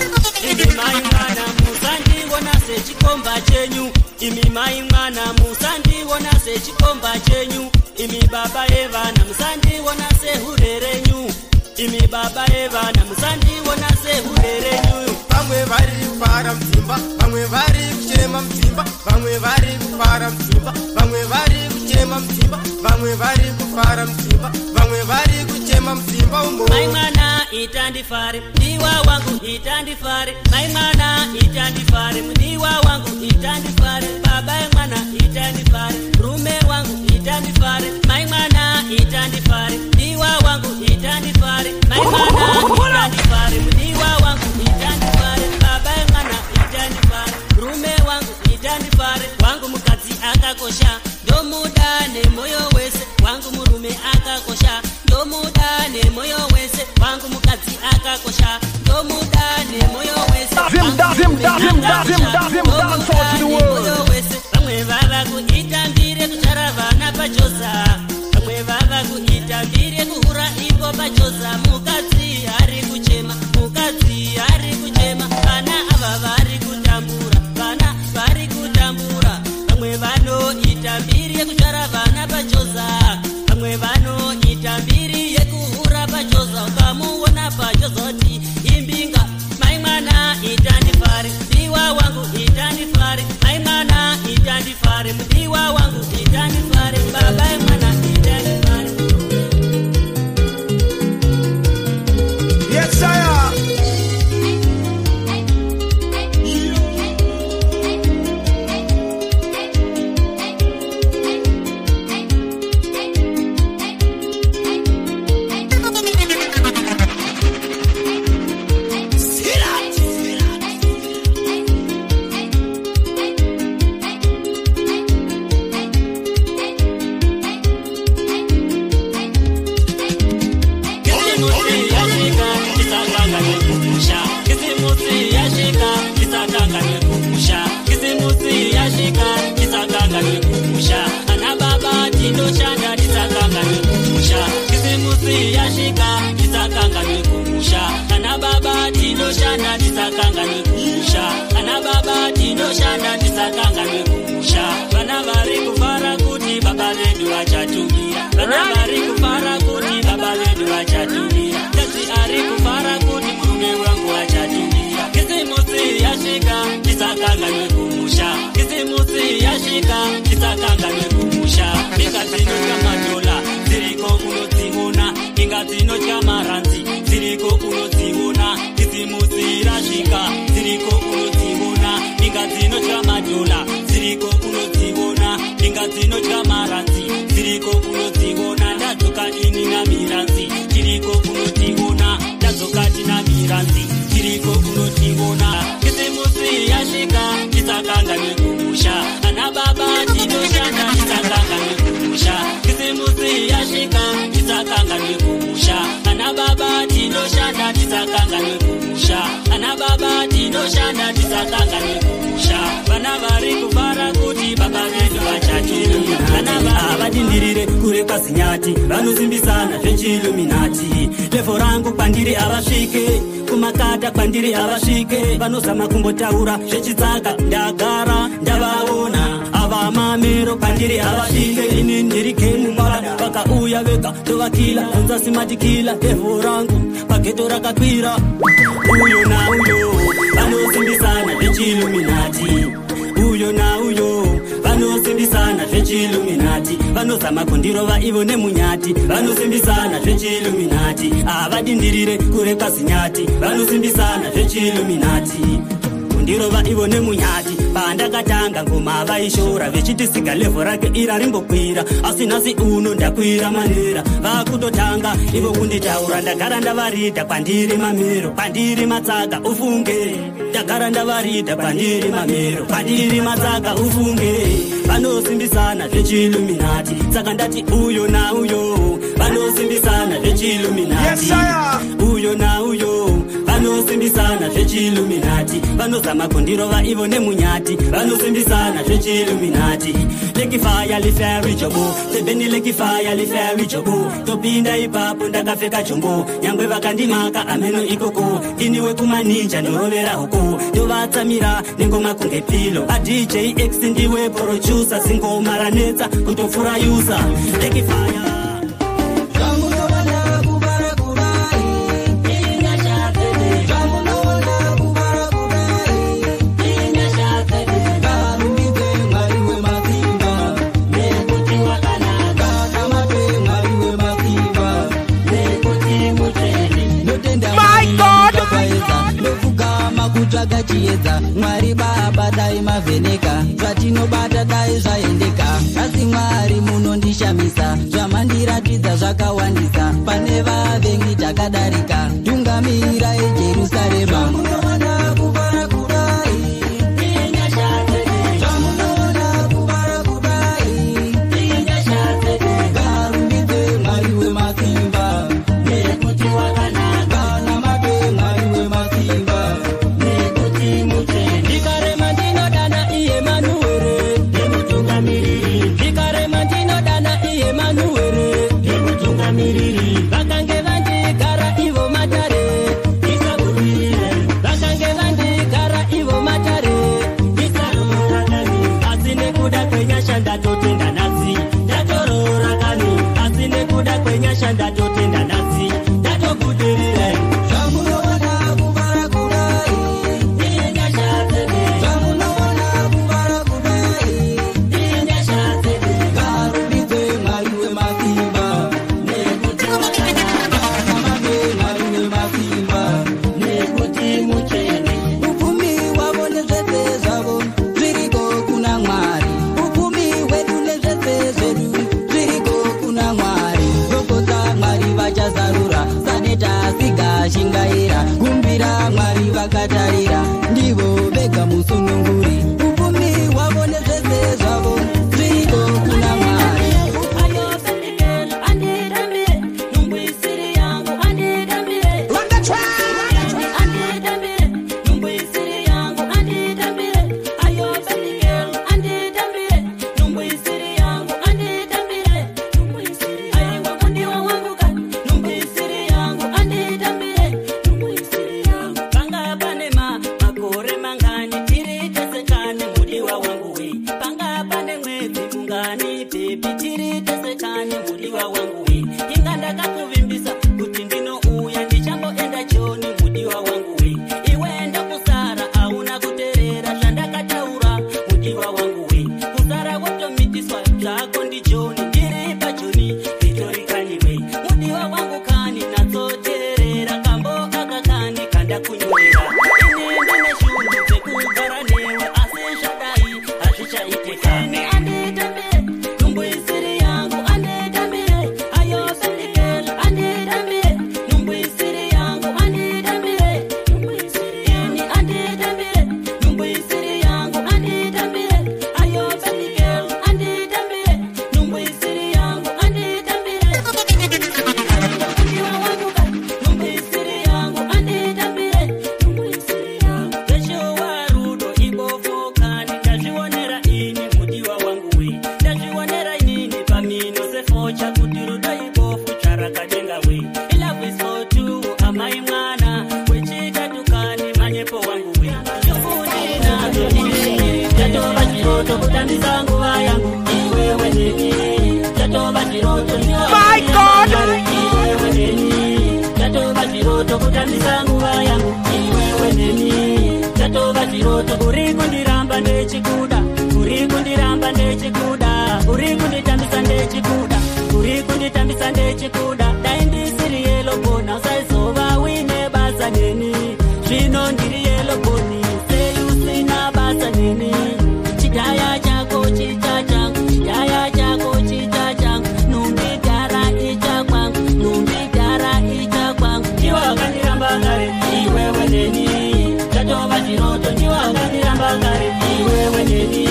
imi maimana musandiwona sechikomba chenyu imi maimana musandiwona sechikomba chenyu imi baba evana musandiwona sehurerenyu imi baba evana musandiwona sehurerenyu vamwe vari kufara mudzimba vamwe vari kuchema mudzimba vamwe vari kufara mudzimba vamwe vari kuchema mudzimba vamwe vari kufara mudzimba vamwe vari kuchema mudzimba umo maimana itandifare mdiwa wangu itandifare maimana itandifare mdiwa wangu itandifare baba mwana itandifare rume wangu itandifare maimana itandifare mdiwa wangu itandifare maimana itandifare mdiwa wangu itandifare baba mwana itandifare rume wangu itandifare wangu mukadzi akakosha ndomuda nemoyo wese wangu murume akakosha ndomuda nemoyo wese wangu mukadzi akakosha ndomuda nemoyo wese vamwe vava kuitambire kuchara vana pachoza vamwe vava kuitambire kuhura iko pachoza mukadzi ari kuchema mukadzi ari kuchema vana ava vari kutambura vana vari kutambura vamwe vanoita mbiri yekuchara vana pachoza vamwe vanoita mbiri yekuhura pachoza ukamuona pachozoti imbinga maimwana itandifare mdiwa wangu itandifare maimwana itandifare mdiwa wangu itandifare baba mwana itandifare Yes, sire. tinoshanda tisakanganwe kumusha. Ana baba tinoshanda tisakanganwe kumusha. Vana vari kufara kuti baba vedu vachatumira. Vana vari kufara kuti baba vedu vachatumira. Tadzi ari kufara kuti murume wangu vachatumira. Kisimusi yasvika tisakanganwe kumusha. Kisimusi yasvika tisakanganwe kumusha. Mika dzinotya madola dziriko unodziona. Inga dzinotya maranzi dziriko unodziona. Kisimusi rasvika dziriko unodziona. Inga dzinotya madola dziriko unodziona. Inga dzinotya maranzi dziriko unodziona. Ndadzoka ini namiranzi tiriko unodziona. Ndadzoka tina miranzi tiriko unodziona. Kisimusi yasvika tisakanganwe kumusha. Ana baba tinoshanda tisakanganwe kumusha. Kisimusi yasvika tisakanganwe kumusha. Ana baba tinoshanda tisakanganwe kumusha. Ana baba tinoshanda tisakanganwe kumusha. Vana vari kufara kuti baba vedu vachatumira. Vana havadindirire kure kwasinyati. Vanosimbisana zvechiluminati. Levo rangu kwandiri havasvike. Kumakata kwandiri havasvike. Vanozama kumbotaura zvechidzaka. Ndagara ndavaona ava mamero kwandiri havasvike. Ini ndiri kemumwala vakauya vega tovakila. Kunza simatikila levo rangu pageto rakakwira. Uyo na uyo vanosimbisana zvechiluminati. Uyo na uyo vanosimbisana zvechiluminati. Vanozama kundirova ivo nemunyati. Vanosimbisana zvechiluminati. Havadindirire kure kwasinyati. Vanosimbisana zvechiluminati. Kundirova ivo nemunyati. Pandakatanga ngoma vaishora vechiti siga levo rake ira rimbokwira. Asi nhasi uno ndakwira manera. Vakutotanga ivo kunditaura. Ndagara ndavarida kwandiri mamero. Kwandiri matsaka ufunge. Ndagara ndavarida kwandiri mamero. Kwandiri matsaka ufunge. Vanosimbisana zvechiluminati. Saka ndati uyo na uyo vanosimbisana zvechiluminati. Uyo na uyo vanosimbisana zvechiluminati. Vanozama kundirova ivo nemunyati. Vanosimbisana zvechiluminati. Lekifaya liferi jobo. Sebeni lekifaya liferi jobo. Topinda ipapo ndakapfeka jombo. Nyangwe vakandimaka ameno ikoko. Iniwe kumaninja norovera huko. Tovatsamira nengoma kunge pilo. DJ X ndiwe producer. Singoma ranetsa kutofura user. Lekifaya kutsvaga chiedza Mwari Baba dai mavheneka zvatinobata dai zvaendeka asi Mwari munondishamisa zvamandiratidza zvakawandisa pane vavengi takadarika tungamira eJerusarema vakange vandigara ivo matare ndakunyorera ini ndine shungu dzekugara newe asi shadai hazvichaitikane anditambire nhumbu isiri yangu anditambire ayo fendikela anditambire nhumbu isiri yangu anditambire nhumbu isiri ini anditambire nhumbu isiri yangu anditambire ayo fendikela anditambire nhumbu isiri yangu anditambire nhumbu isiri yangu anditambire nhumbu isiri yangu zveshuwa rudo ibofokani ndazvionera ini mudiwa wangu we ndazvionera inini pamino sefocha kuti rudo ibofu tsvarakadenga we ilove is for two amai mwana wechitatukani manyepo wangu we chatova chiroto kutambisa nguva yangu iwewe neni chatova chiroto iwewe neni chatova chiroto kutambisa nguva yangu iwewe neni chatova chiroto uri kundiramba ndechikuda uri kundiramba ndechikuda uri kunditambisa ndechikuda uri kunditambisa ndechikuda dai ndisiri yelobona usaizova uine basa neni zvino ndiri yeloboni sei usina basa neni chidhaya chako chita changu chidhaya chako chita changu numbidhara icha kwangu numbidhara icha kwangu ndiwo akandiramba ngare iwewe neni chatova chiroto ndiwo akandiramba ngare iwewe neni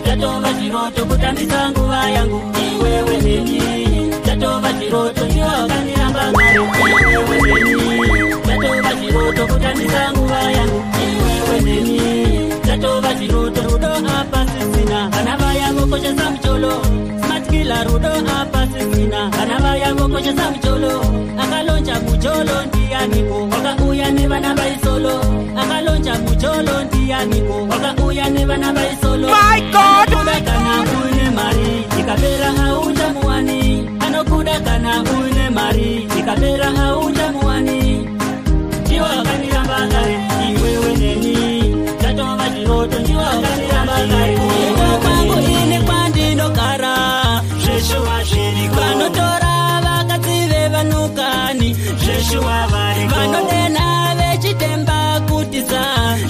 chatova chiroto kutambisa nguva yangu iwewe neni chatova chiroto ndiwo akandiramba ngare iwewe neni chatova chiroto kutambisa nguva yangu iwewe neni chatova chiroto rudo apa sisina vana vaya vokoshesa mucholo smatkila rudo apa sisina vana vaya vokoshesa mucholo akalonja mucholo ndiyaniko wakauya nevana vaisolo akalonja mucholo ndiyaniko wakauya nevana vaisolo anokuda kana uine mari ikapera haujamuwani anokuda kana uine mari ikapera haujamuwani ndiwo akandiramba ngare iwewe neni chatova chiroto ndiwo akandiramba ngare iwewe kwangu ini kwandinogara zveshuwa zviri vanotora vakadzi vevanukani zveshuwa variko vanodena vechitemba kutisa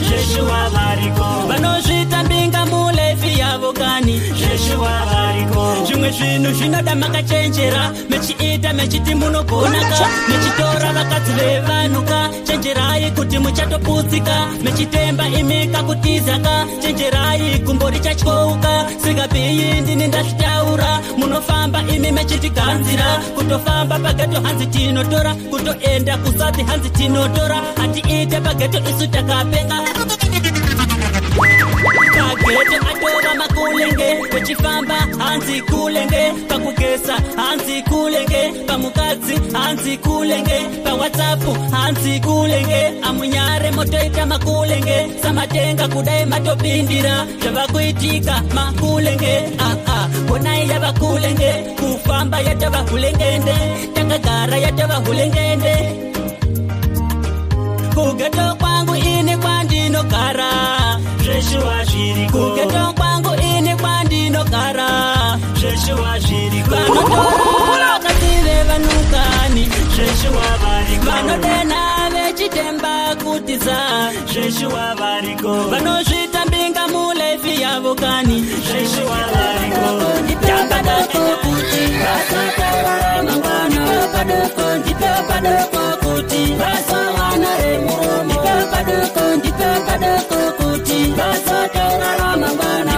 zveshuwa variko vanozvita mbinga mulefi yavo kani zveshuwa variko zvimwe zvinhu zvinoda makachenjera mechiita mechiti munogonaka mechitora vakadzi vevanuka chenjerai kuti muchatoputsika mechitemba imika kutizaka chenjerai kumbori chatyouka singapiyi ndini ndazvitaura munofamba imi mechitiganzira kutofamba pageto hanzi tinotora kutoenda kusati hanzi tinotora hatiite pageto isu takapenga pageto atova makulenge pechifamba hanzi kulenge pakugesa hanzi kulenge pamukadzi hanzi kulenge pawhatsapp hanzi kulenge amunyare motoita makulenge samatenga kudai matopindira zvavakuitika makulenge konai yava kulenge kufamba yatava hulengende takagara yatava hulengende kugeto kwangu ini kwandinogara zveshuwa zviri kugeto kwangu ini kwandinogara zveshuwa zviri vanotora vakadzi vevanukani zveshuwa variko vanodena vechitemba kutisa zveshuwa variko vanozvita mbinga mulefi yavo kani zveshuwa variko ndipepadoko kuti vasakarara mangwana padoko ndipepadoko kuti vasawana remuromo ndipepadoko kuti vasakarara mangwana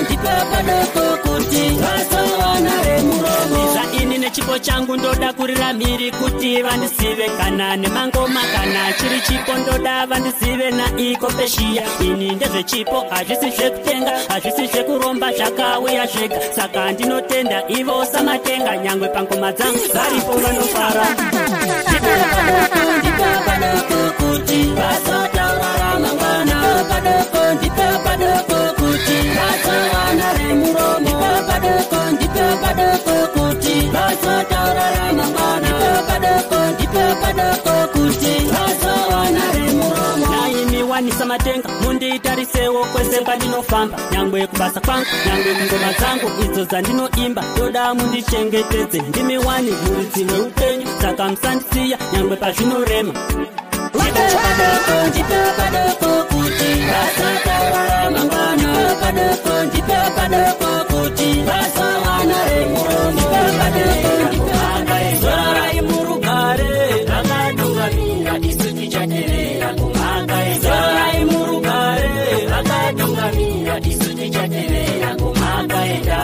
ndipepadoko kuti vasawana remuromo zaini nechipo changu ndoda kurira mhiri kuti vandisive kana nemangoma kana chiri chipo ndoda vandisive naiko peshiya ini ndezvechipo hazvisi zvekutenga hazvisi zvekuromba zvakauya zvega saka ndinotenda ivo samatenga nyangwe pangoma dzangu varipo vanofara ndipepadoko kuti vasakarara mangwana ndipepadoko kuti vasawana remuromo ndipepadoko kuti vasakarara mangwana ndipepadoko kuti vasawana remuromo naimi wanisa matenga mundiitarisewo kwese kwandinofamba nyangwe kubasa kwangu nyangwe kungoma dzangu idzo dzandinoimba toda mundichengetedze ndimi wani muridzi weupenyu saka musandisiya nyangwe pazvinorema ndipe padoko kuti vasataura mangwana padoko ndipe padoko kuti vasawana remuro ndipe padoko kumanga ezorai murugare vakatungamira isu tichaterera kumanga ezorai murugare vakatungamira isu tichaterera kumanga eda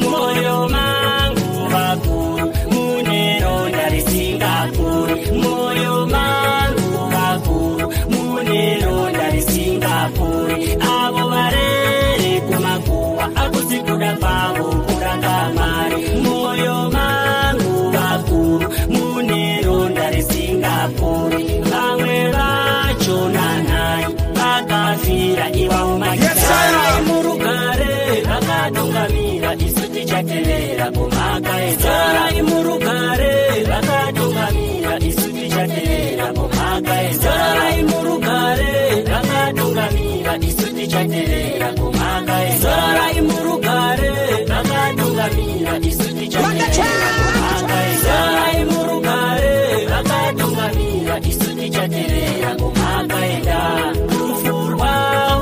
moyo mangu vakuru mune ronda risingakuri moyo mangu vakuru mune ronda risingakuri avo varere kumakuwa akusikuda kwavo kurakamari moyo mangu vakuru mune ronda risingakuri vamwe vachona nai vakafira ivavo makisarai murugare vakatungamira isu tichaterera kumaka ezarai murugare vakatungamira isu tichaterera kumaka ezarai murugare vakatungamira isu tichaterera kumaka ezarai murugare vakatungamira isu tichaterera kumaka ezarai murugare vakatungamira isu tichaterera kumaka eda rufurwa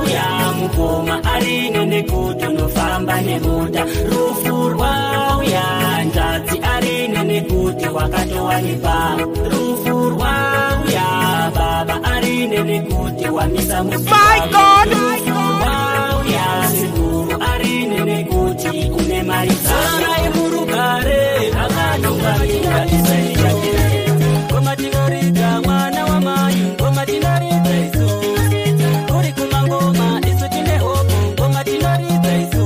uya mukoma arinene kuti unofamba nemuda rufurwa uya nzadzi arinene kuti wakatowanikwa rufurwa uya baba arinene kuti wamisa musirufurwa uya sikuru arinene kuti une mari zarai murugare vakatungamira isaichaterera komatinoridza mwana wamai komatinoridza isu uri kumangoma isu tine hopu komatinoridza isu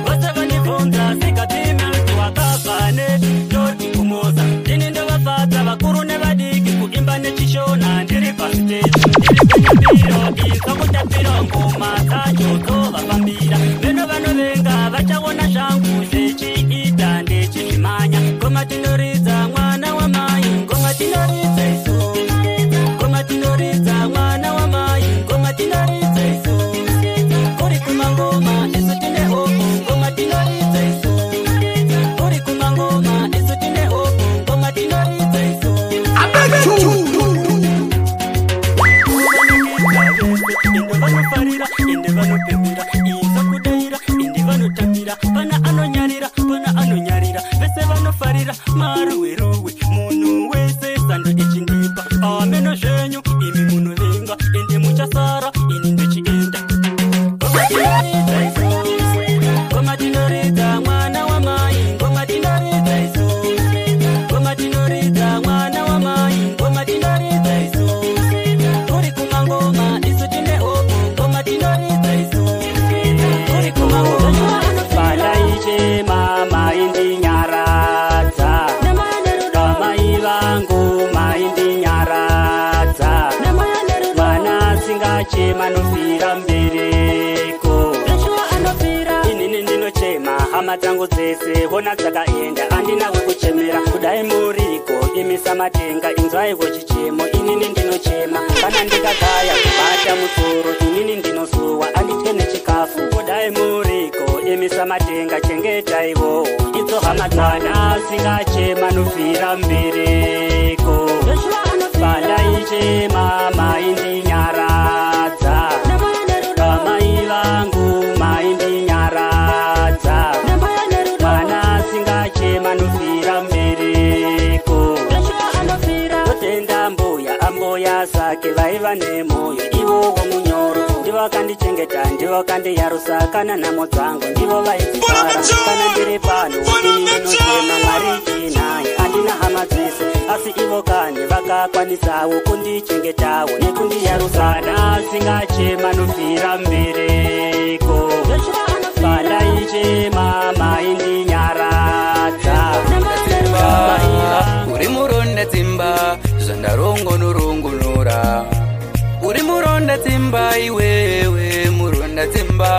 vose vanibvunza sikapimeuti wakafane ndoti kumoza ini ndovafadza vakuru nevadiki kuimba nechishona ndiri pasiteji ndiri kwenyambiro izwa kutapira ngoma dzacho dzovafambira veno vanovenga vachaona zvangu zvechiita ndechizvimanya komatinoridza mwana wamai komatinoridza isu komatinoridza mwana wamai komatinoridza isu kuri kumangoma isu tine hopu komatinoridza isu kuri kumangoma isu tine hopu komatinoridza isu inde vanofarira inde vanopemera iza kudaira inde vanotambira pana anonyarira vese vanofarira maruweruwe munhu wese sando echindipa ameno zvenyu imi munovenga ende muchasara ini ndechienda komatinoridza mwana wamai komatinoridza isu komatinoridza mwana wamai komatinoridza isu uri kumangoma isu tine hopu komatinoridza isu uri kumangoma palaiche mama indinyaradza amai vangu maindinyaradza mwana asingachema nofira mbereko inini ndinochema hama dzangu dzese vona dzakaenda andina kukuchemera kudai muriko imisa matenga inzwaivo chichemo inini ndinochema kana ndikagaya kubata musoro inini ndinosuwa anditye nechikafu kudai muriko imisa matenga chengetaivo idzo hama dzana asingachema nofira mbereko palaichema maindinyaradza amai vangu maindinyaradza mwana asingachema nofira mbereko totenda mbuya amboya zake vaiva nemoyo ivowo munyoro ndivo vakandichengeta ndivo vakandiyarusa kana nhamo dzangu ndivo vaizifara kana ndiri pano ini ndinochema mwari tinaye andina hama dzese asi ivo kani vakakwanisawo kundichengetawo nekundiyarusana asingachema nofira mbereko palaichema maindinyaradza uri muronda dzimba zvandarongonorongonora uri muronda dzimba iwewe muronda dzimba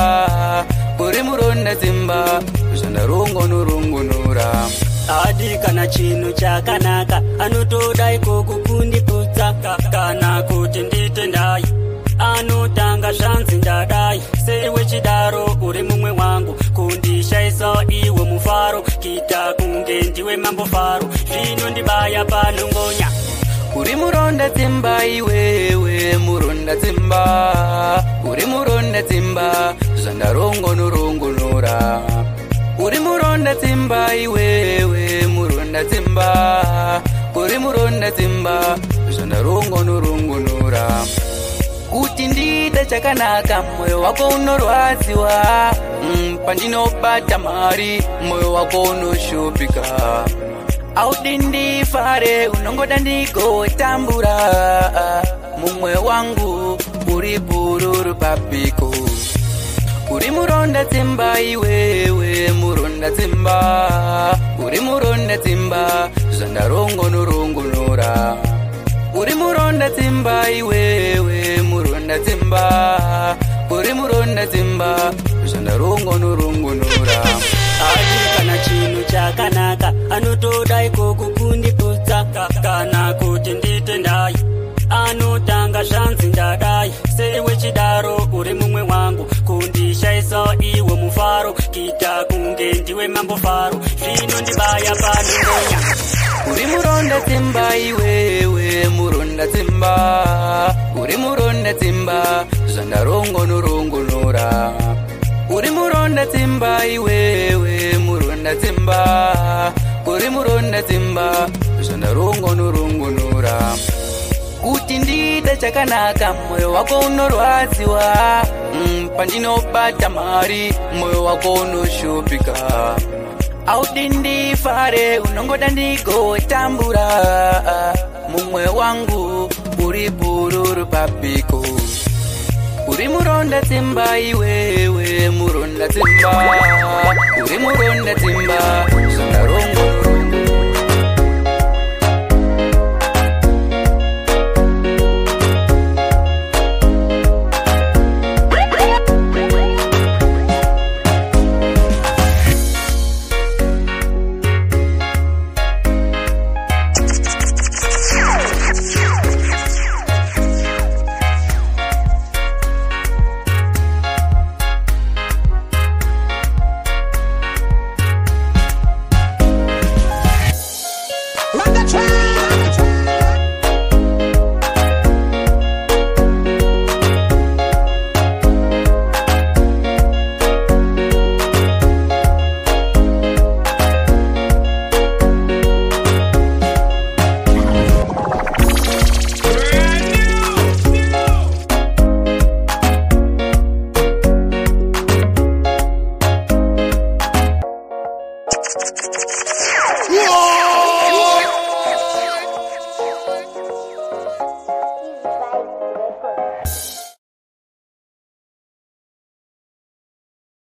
uri muronda dzimba zvandarongonorongonora adi kana chinhu chakanaka anotoda ikoko kundikutsaka kana kuti nditendai anotanga zvanzi ndadai sewe chidaro uri mumwe wangu kundishaisa iwe mufaro kita kunge ndiwe mambo faro zvino ndibaya panongonya uri muronda dzimba iwewe muronda muronda timba, uri muronda timba, zandarongo nurungu nura. Uri muronda timba iwewe muronda timba, uri muronda timba, zandarongo nurungu nura. Kuti ndite chakanaka moyo wako unorwadziwa, pandinobata mari moyo wako unoshupika. Audi ndifare unongoda ndigotambura, mumwe wangu uri bururu papiko. Uri muronda timba iwewe muronda timba, uri muronda timba, zandarongo nurungu nura. Uri muronda timba iwewe muronda timba, uri muronda timba, zandarongo nurungu nura. Kana chinu chakanaka anotodai kokukundiputsa kana kuti nditendai anotanga zvanzi ndadai sewe chidaro uri mumwe wangu kundishaisa iwe mufaro kita kunge ndiwe mambo faro zvino ndibaya panongonya. Uri muronda timba iwewe muronda timba, uri muronda timba, zandarongo nurungu nura. Uri muronda timba iwewe muronda timba, uri muronda timba, zandarongo nurungu nura. Kuti ndite chakanaka moyo wako unorwadziwa, pandinobata mari moyo wako unoshupika. Audi ndifare unongoda ndigotambura, mumwe wangu uri bururu papiko. Uri muronda timba iwewe muronda timba, uri muronda timba, zandarongo